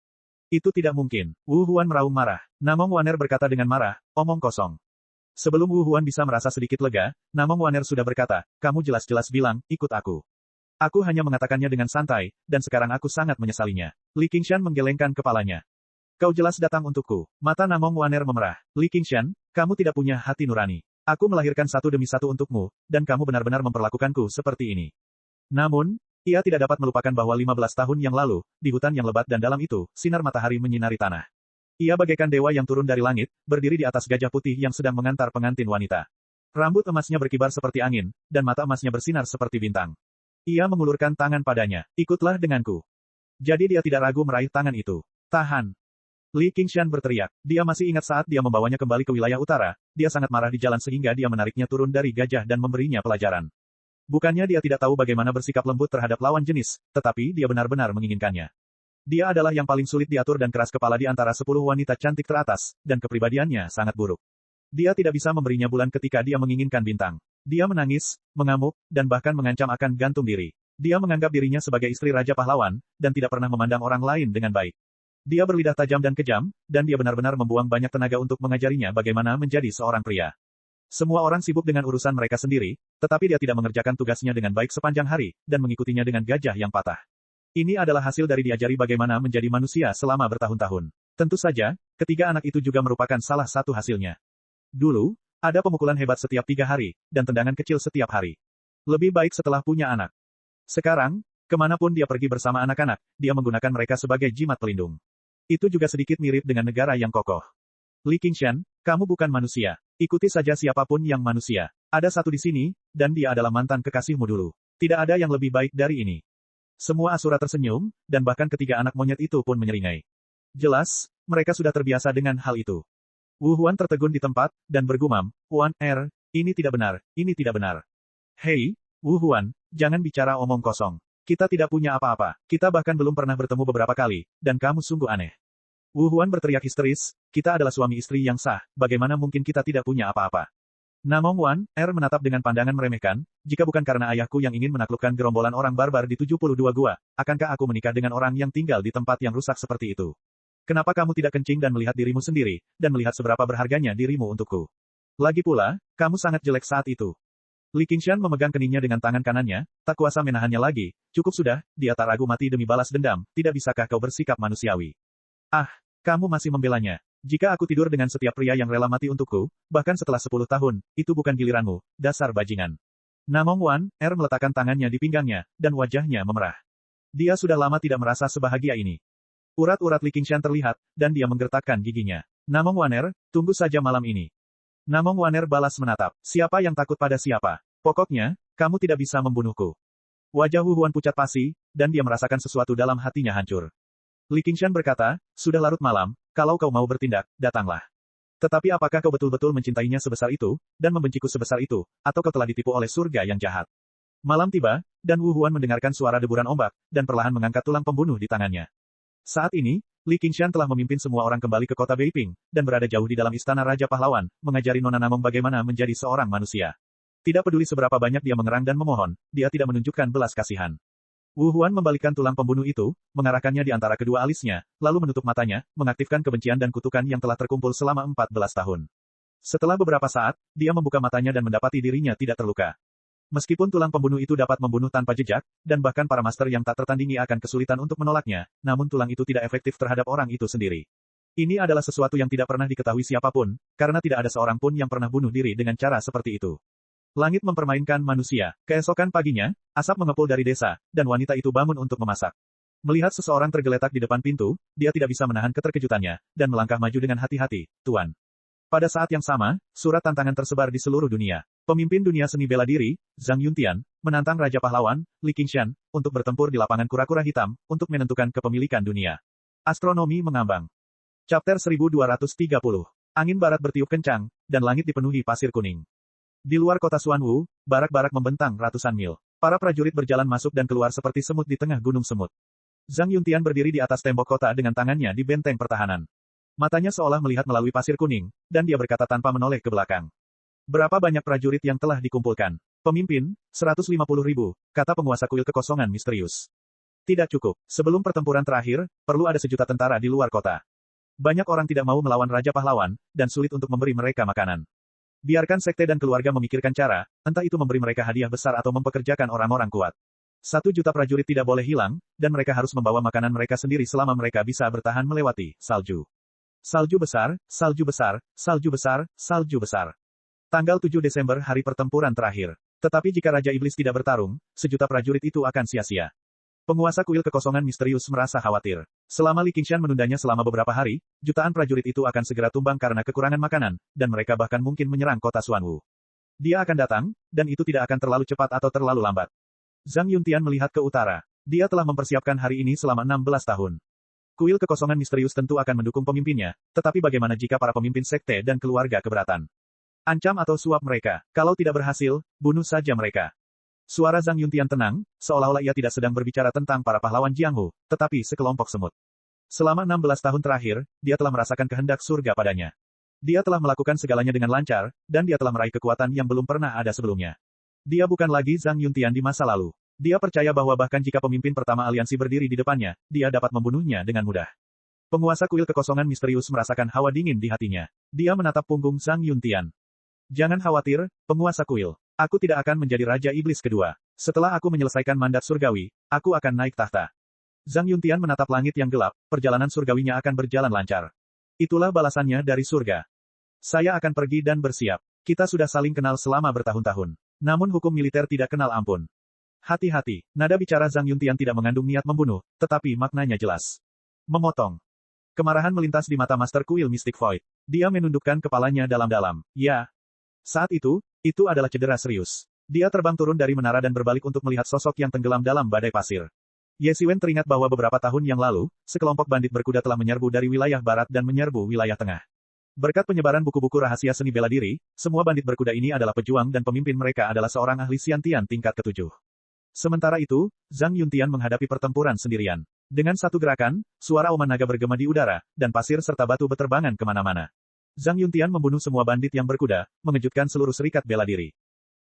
Itu tidak mungkin. Wu Huan meraung marah. Namong Waner berkata dengan marah, omong kosong. Sebelum Wu Huan bisa merasa sedikit lega, Namong Waner sudah berkata, kamu jelas-jelas bilang, ikut aku. Aku hanya mengatakannya dengan santai, dan sekarang aku sangat menyesalinya. Li Qingshan menggelengkan kepalanya. Kau jelas datang untukku. Mata Namong Waner memerah. Li Qingshan, kamu tidak punya hati nurani. Aku melahirkan satu demi satu untukmu, dan kamu benar-benar memperlakukanku seperti ini. Namun, ia tidak dapat melupakan bahwa 15 tahun yang lalu, di hutan yang lebat dan dalam itu, sinar matahari menyinari tanah. Ia bagaikan dewa yang turun dari langit, berdiri di atas gajah putih yang sedang mengantar pengantin wanita. Rambut emasnya berkibar seperti angin, dan mata emasnya bersinar seperti bintang. Ia mengulurkan tangan padanya. Ikutlah denganku. Jadi dia tidak ragu meraih tangan itu. Tahan. Li Qingshan berteriak. Dia masih ingat saat dia membawanya kembali ke wilayah utara, dia sangat marah di jalan sehingga dia menariknya turun dari gajah dan memberinya pelajaran. Bukannya dia tidak tahu bagaimana bersikap lembut terhadap lawan jenis, tetapi dia benar-benar menginginkannya. Dia adalah yang paling sulit diatur dan keras kepala di antara 10 wanita cantik teratas, dan kepribadiannya sangat buruk. Dia tidak bisa memberinya bulan ketika dia menginginkan bintang. Dia menangis, mengamuk, dan bahkan mengancam akan gantung diri. Dia menganggap dirinya sebagai istri Raja Pahlawan, dan tidak pernah memandang orang lain dengan baik. Dia berlidah tajam dan kejam, dan dia benar-benar membuang banyak tenaga untuk mengajarinya bagaimana menjadi seorang pria. Semua orang sibuk dengan urusan mereka sendiri, tetapi dia tidak mengerjakan tugasnya dengan baik sepanjang hari, dan mengikutinya dengan gajah yang patah. Ini adalah hasil dari diajari bagaimana menjadi manusia selama bertahun-tahun. Tentu saja, ketiga anak itu juga merupakan salah satu hasilnya. Dulu, ada pemukulan hebat setiap 3 hari, dan tendangan kecil setiap hari. Lebih baik setelah punya anak. Sekarang, kemanapun dia pergi bersama anak-anak, dia menggunakan mereka sebagai jimat pelindung. Itu juga sedikit mirip dengan negara yang kokoh. Li Qingshan, kamu bukan manusia. Ikuti saja siapapun yang manusia. Ada satu di sini, dan dia adalah mantan kekasihmu dulu. Tidak ada yang lebih baik dari ini. Semua Asura tersenyum, dan bahkan ketiga anak monyet itu pun menyeringai. Jelas, mereka sudah terbiasa dengan hal itu. Wu Huan tertegun di tempat, dan bergumam, Wan Er, ini tidak benar, ini tidak benar. Hei, Wu Huan, jangan bicara omong kosong. Kita tidak punya apa-apa, kita bahkan belum pernah bertemu beberapa kali, dan kamu sungguh aneh. Wu Huan berteriak histeris, kita adalah suami istri yang sah, bagaimana mungkin kita tidak punya apa-apa. Namong Wan Er menatap dengan pandangan meremehkan, jika bukan karena ayahku yang ingin menaklukkan gerombolan orang barbar di 72 gua, akankah aku menikah dengan orang yang tinggal di tempat yang rusak seperti itu? Kenapa kamu tidak kencing dan melihat dirimu sendiri, dan melihat seberapa berharganya dirimu untukku? Lagi pula, kamu sangat jelek saat itu. Li Qingshan memegang keningnya dengan tangan kanannya, tak kuasa menahannya lagi, cukup sudah, dia tak ragu mati demi balas dendam, tidak bisakah kau bersikap manusiawi? Ah, kamu masih membelanya. Jika aku tidur dengan setiap pria yang rela mati untukku, bahkan setelah 10 tahun, itu bukan giliranmu, dasar bajingan. Namong Wan Er meletakkan tangannya di pinggangnya, dan wajahnya memerah. Dia sudah lama tidak merasa sebahagia ini. Urat-urat Li Qingshan terlihat, dan dia menggertakkan giginya. Namong Waner, tunggu saja malam ini. Namong Waner balas menatap. Siapa yang takut pada siapa? Pokoknya, kamu tidak bisa membunuhku. Wajah Wu Huan pucat pasi, dan dia merasakan sesuatu dalam hatinya hancur. Li Qingshan berkata, sudah larut malam, kalau kau mau bertindak, datanglah. Tetapi apakah kau betul-betul mencintainya sebesar itu, dan membenciku sebesar itu, atau kau telah ditipu oleh surga yang jahat? Malam tiba, dan Wu Huan mendengarkan suara deburan ombak, dan perlahan mengangkat tulang pembunuh di tangannya. Saat ini, Li Qingshan telah memimpin semua orang kembali ke kota Beiping, dan berada jauh di dalam istana Raja Pahlawan, mengajari Nona Namong bagaimana menjadi seorang manusia. Tidak peduli seberapa banyak dia mengerang dan memohon, dia tidak menunjukkan belas kasihan. Wu Huan membalikkan tulang pembunuh itu, mengarahkannya di antara kedua alisnya, lalu menutup matanya, mengaktifkan kebencian dan kutukan yang telah terkumpul selama 14 tahun. Setelah beberapa saat, dia membuka matanya dan mendapati dirinya tidak terluka. Meskipun tulang pembunuh itu dapat membunuh tanpa jejak, dan bahkan para master yang tak tertandingi akan kesulitan untuk menolaknya, namun tulang itu tidak efektif terhadap orang itu sendiri. Ini adalah sesuatu yang tidak pernah diketahui siapapun, karena tidak ada seorang pun yang pernah bunuh diri dengan cara seperti itu. Langit mempermainkan manusia. Keesokan paginya, asap mengepul dari desa, dan wanita itu bangun untuk memasak. Melihat seseorang tergeletak di depan pintu, dia tidak bisa menahan keterkejutannya, dan melangkah maju dengan hati-hati, Tuan. Pada saat yang sama, surat tantangan tersebar di seluruh dunia. Pemimpin dunia seni bela diri, Zhang Yuntian, menantang Raja Pahlawan, Li Qingshan, untuk bertempur di lapangan kura-kura hitam, untuk menentukan kepemilikan dunia. Astronomi mengambang. Chapter 1230. Angin barat bertiup kencang, dan langit dipenuhi pasir kuning. Di luar kota Xuanwu, barak-barak membentang ratusan mil. Para prajurit berjalan masuk dan keluar seperti semut di tengah gunung semut. Zhang Yuntian berdiri di atas tembok kota dengan tangannya di benteng pertahanan. Matanya seolah melihat melalui pasir kuning, dan dia berkata tanpa menoleh ke belakang. Berapa banyak prajurit yang telah dikumpulkan? Pemimpin, 150.000, kata penguasa kuil kekosongan misterius. Tidak cukup. Sebelum pertempuran terakhir, perlu ada 1.000.000 tentara di luar kota. Banyak orang tidak mau melawan Raja Pahlawan, dan sulit untuk memberi mereka makanan. Biarkan sekte dan keluarga memikirkan cara, entah itu memberi mereka hadiah besar atau mempekerjakan orang-orang kuat. 1.000.000 prajurit tidak boleh hilang, dan mereka harus membawa makanan mereka sendiri selama mereka bisa bertahan melewati salju. Salju besar, salju besar, salju besar, salju besar. Tanggal 7 Desember hari pertempuran terakhir. Tetapi jika Raja Iblis tidak bertarung, 1.000.000 prajurit itu akan sia-sia. Penguasa kuil kekosongan misterius merasa khawatir. Selama Li Qingshan menundanya selama beberapa hari, jutaan prajurit itu akan segera tumbang karena kekurangan makanan, dan mereka bahkan mungkin menyerang kota Xuanwu. Dia akan datang, dan itu tidak akan terlalu cepat atau terlalu lambat. Zhang Yuntian melihat ke utara. Dia telah mempersiapkan hari ini selama 16 tahun. Kuil kekosongan misterius tentu akan mendukung pemimpinnya, tetapi bagaimana jika para pemimpin sekte dan keluarga keberatan? Ancam atau suap mereka. Kalau tidak berhasil, bunuh saja mereka. Suara Zhang Yuntian tenang, seolah-olah ia tidak sedang berbicara tentang para pahlawan Jianghu, tetapi sekelompok semut. Selama 16 tahun terakhir, dia telah merasakan kehendak surga padanya. Dia telah melakukan segalanya dengan lancar, dan dia telah meraih kekuatan yang belum pernah ada sebelumnya. Dia bukan lagi Zhang Yuntian di masa lalu. Dia percaya bahwa bahkan jika pemimpin pertama aliansi berdiri di depannya, dia dapat membunuhnya dengan mudah. Penguasa kuil kekosongan misterius merasakan hawa dingin di hatinya. Dia menatap punggung Zhang Yuntian. Jangan khawatir, penguasa kuil. Aku tidak akan menjadi Raja Iblis kedua. Setelah aku menyelesaikan mandat surgawi, aku akan naik tahta. Zhang Yuntian menatap langit yang gelap, perjalanan surgawinya akan berjalan lancar. Itulah balasannya dari surga. Saya akan pergi dan bersiap. Kita sudah saling kenal selama bertahun-tahun. Namun hukum militer tidak kenal ampun. Hati-hati, nada bicara Zhang Yuntian tidak mengandung niat membunuh, tetapi maknanya jelas. Memotong. Kemarahan melintas di mata Master Kuil Mystic Void. Dia menundukkan kepalanya dalam-dalam. Ya. Saat itu adalah cedera serius. Dia terbang turun dari menara dan berbalik untuk melihat sosok yang tenggelam dalam badai pasir. Ye Xiwen teringat bahwa beberapa tahun yang lalu, sekelompok bandit berkuda telah menyerbu dari wilayah barat dan menyerbu wilayah tengah. Berkat penyebaran buku-buku rahasia seni bela diri, semua bandit berkuda ini adalah pejuang dan pemimpin mereka adalah seorang ahli Xiantian tingkat ke-7. Sementara itu, Zhang Yuntian menghadapi pertempuran sendirian. Dengan satu gerakan, suara auman naga bergema di udara, dan pasir serta batu beterbangan kemana-mana. Zhang Yuntian membunuh semua bandit yang berkuda, mengejutkan seluruh serikat bela diri.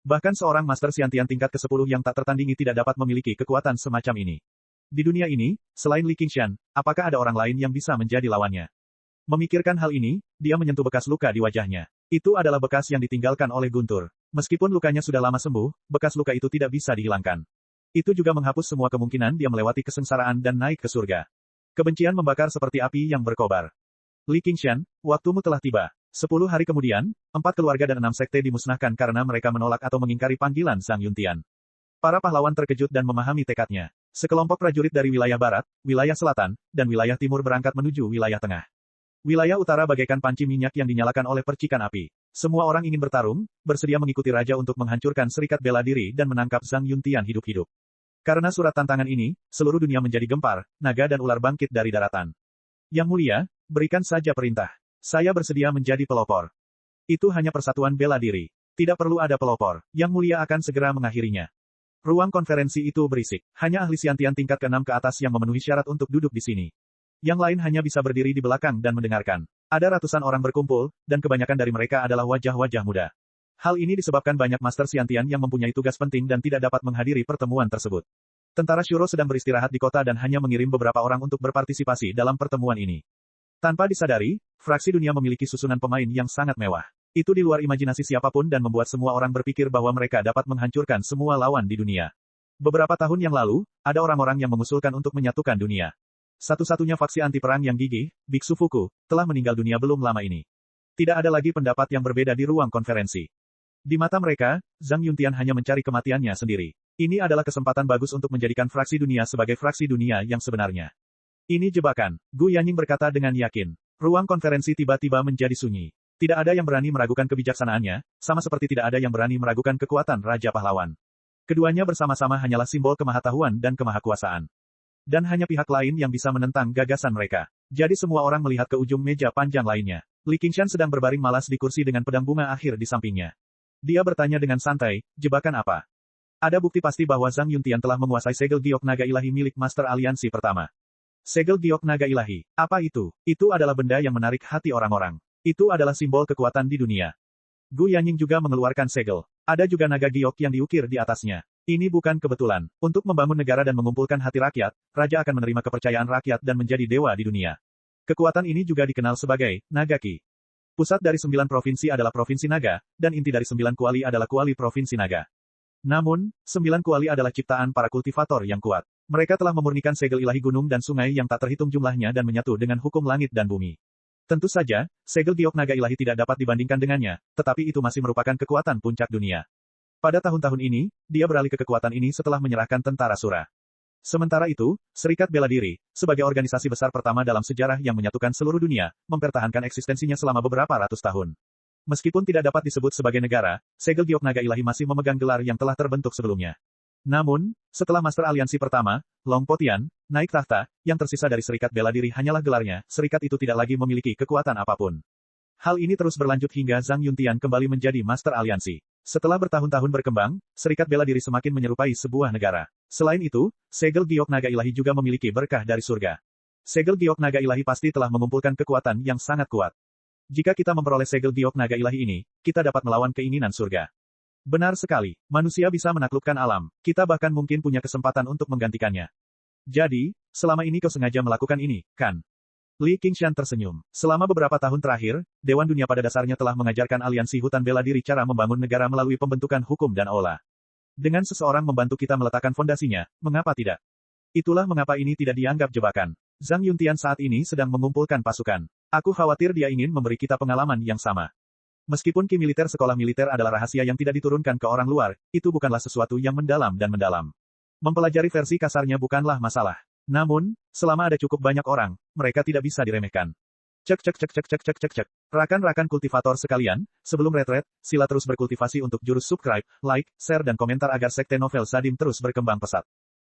Bahkan seorang Master Xiantian tingkat ke-10 yang tak tertandingi tidak dapat memiliki kekuatan semacam ini. Di dunia ini, selain Li Qingshan, apakah ada orang lain yang bisa menjadi lawannya? Memikirkan hal ini, dia menyentuh bekas luka di wajahnya. Itu adalah bekas yang ditinggalkan oleh guntur. Meskipun lukanya sudah lama sembuh, bekas luka itu tidak bisa dihilangkan. Itu juga menghapus semua kemungkinan dia melewati kesengsaraan dan naik ke surga. Kebencian membakar seperti api yang berkobar. Li Qingshan, waktumu telah tiba. 10 hari kemudian, 4 keluarga dan 6 sekte dimusnahkan karena mereka menolak atau mengingkari panggilan Zhang Yuntian. Para pahlawan terkejut dan memahami tekadnya. Sekelompok prajurit dari wilayah barat, wilayah selatan, dan wilayah timur berangkat menuju wilayah tengah. Wilayah utara bagaikan panci minyak yang dinyalakan oleh percikan api. Semua orang ingin bertarung, bersedia mengikuti raja untuk menghancurkan serikat bela diri dan menangkap Zhang Yuntian hidup-hidup. Karena surat tantangan ini, seluruh dunia menjadi gempar, naga dan ular bangkit dari daratan. Yang mulia, berikan saja perintah. Saya bersedia menjadi pelopor. Itu hanya persatuan bela diri. Tidak perlu ada pelopor. Yang mulia akan segera mengakhirinya. Ruang konferensi itu berisik. Hanya ahli Xiantian tingkat ke-6 ke atas yang memenuhi syarat untuk duduk di sini. Yang lain hanya bisa berdiri di belakang dan mendengarkan. Ada ratusan orang berkumpul, dan kebanyakan dari mereka adalah wajah-wajah muda. Hal ini disebabkan banyak Master Xiantian yang mempunyai tugas penting dan tidak dapat menghadiri pertemuan tersebut. Tentara Shuro sedang beristirahat di kota dan hanya mengirim beberapa orang untuk berpartisipasi dalam pertemuan ini. Tanpa disadari, fraksi dunia memiliki susunan pemain yang sangat mewah. Itu di luar imajinasi siapapun dan membuat semua orang berpikir bahwa mereka dapat menghancurkan semua lawan di dunia. Beberapa tahun yang lalu, ada orang-orang yang mengusulkan untuk menyatukan dunia. Satu-satunya faksi anti-perang yang gigih, Biksu Fuku, telah meninggal dunia belum lama ini. Tidak ada lagi pendapat yang berbeda di ruang konferensi. Di mata mereka, Zhang Yuntian hanya mencari kematiannya sendiri. Ini adalah kesempatan bagus untuk menjadikan fraksi dunia sebagai fraksi dunia yang sebenarnya. Ini jebakan, Gu Yanying berkata dengan yakin. Ruang konferensi tiba-tiba menjadi sunyi. Tidak ada yang berani meragukan kebijaksanaannya, sama seperti tidak ada yang berani meragukan kekuatan Raja Pahlawan. Keduanya bersama-sama hanyalah simbol kemahatauan dan kemahakuasaan. Dan hanya pihak lain yang bisa menentang gagasan mereka. Jadi semua orang melihat ke ujung meja panjang lainnya. Li Qingshan sedang berbaring malas di kursi dengan pedang bunga akhir di sampingnya. Dia bertanya dengan santai, jebakan apa? Ada bukti pasti bahwa Zhang Yuntian telah menguasai segel giok naga ilahi milik Master Aliansi pertama. Segel giok naga ilahi. Apa itu? Itu adalah benda yang menarik hati orang-orang. Itu adalah simbol kekuatan di dunia. Gu Yanying juga mengeluarkan segel. Ada juga naga giok yang diukir di atasnya. Ini bukan kebetulan. Untuk membangun negara dan mengumpulkan hati rakyat, raja akan menerima kepercayaan rakyat dan menjadi dewa di dunia. Kekuatan ini juga dikenal sebagai Naga Qi. Pusat dari 9 provinsi adalah Provinsi Naga, dan inti dari 9 kuali adalah Kuali Provinsi Naga. Namun, 9 kuali adalah ciptaan para kultivator yang kuat. Mereka telah memurnikan segel ilahi gunung dan sungai yang tak terhitung jumlahnya dan menyatu dengan hukum langit dan bumi. Tentu saja, segel giok naga ilahi tidak dapat dibandingkan dengannya, tetapi itu masih merupakan kekuatan puncak dunia. Pada tahun-tahun ini, dia beralih ke kekuatan ini setelah menyerahkan tentara Sura. Sementara itu, Serikat Bela Diri, sebagai organisasi besar pertama dalam sejarah yang menyatukan seluruh dunia, mempertahankan eksistensinya selama beberapa ratus tahun. Meskipun tidak dapat disebut sebagai negara, segel giok naga ilahi masih memegang gelar yang telah terbentuk sebelumnya. Namun, setelah Master Aliansi pertama, Long Po Tian, naik tahta, yang tersisa dari Serikat Bela Diri hanyalah gelarnya, serikat itu tidak lagi memiliki kekuatan apapun. Hal ini terus berlanjut hingga Zhang Yuntian kembali menjadi Master Aliansi. Setelah bertahun-tahun berkembang, Serikat Bela Diri semakin menyerupai sebuah negara. Selain itu, segel giok naga ilahi juga memiliki berkah dari surga. Segel giok naga ilahi pasti telah mengumpulkan kekuatan yang sangat kuat. Jika kita memperoleh segel giok naga ilahi ini, kita dapat melawan keinginan surga. Benar sekali, manusia bisa menaklukkan alam. Kita bahkan mungkin punya kesempatan untuk menggantikannya. Jadi, selama ini kau sengaja melakukan ini, kan? Li Qingshan tersenyum. Selama beberapa tahun terakhir, Dewan Dunia pada dasarnya telah mengajarkan aliansi hutan bela diri cara membangun negara melalui pembentukan hukum dan aula. Dengan seseorang membantu kita meletakkan fondasinya, mengapa tidak? Itulah mengapa ini tidak dianggap jebakan. Zhang Yuntian saat ini sedang mengumpulkan pasukan. Aku khawatir dia ingin memberi kita pengalaman yang sama. Meskipun Ki militer sekolah militer adalah rahasia yang tidak diturunkan ke orang luar, itu bukanlah sesuatu yang mendalam dan mendalam. Mempelajari versi kasarnya bukanlah masalah. Namun, selama ada cukup banyak orang, mereka tidak bisa diremehkan. Cek. Rakan-rakan kultivator sekalian, sebelum retret, sila terus berkultivasi untuk jurus subscribe, like, share dan komentar agar sekte novel Sadim terus berkembang pesat.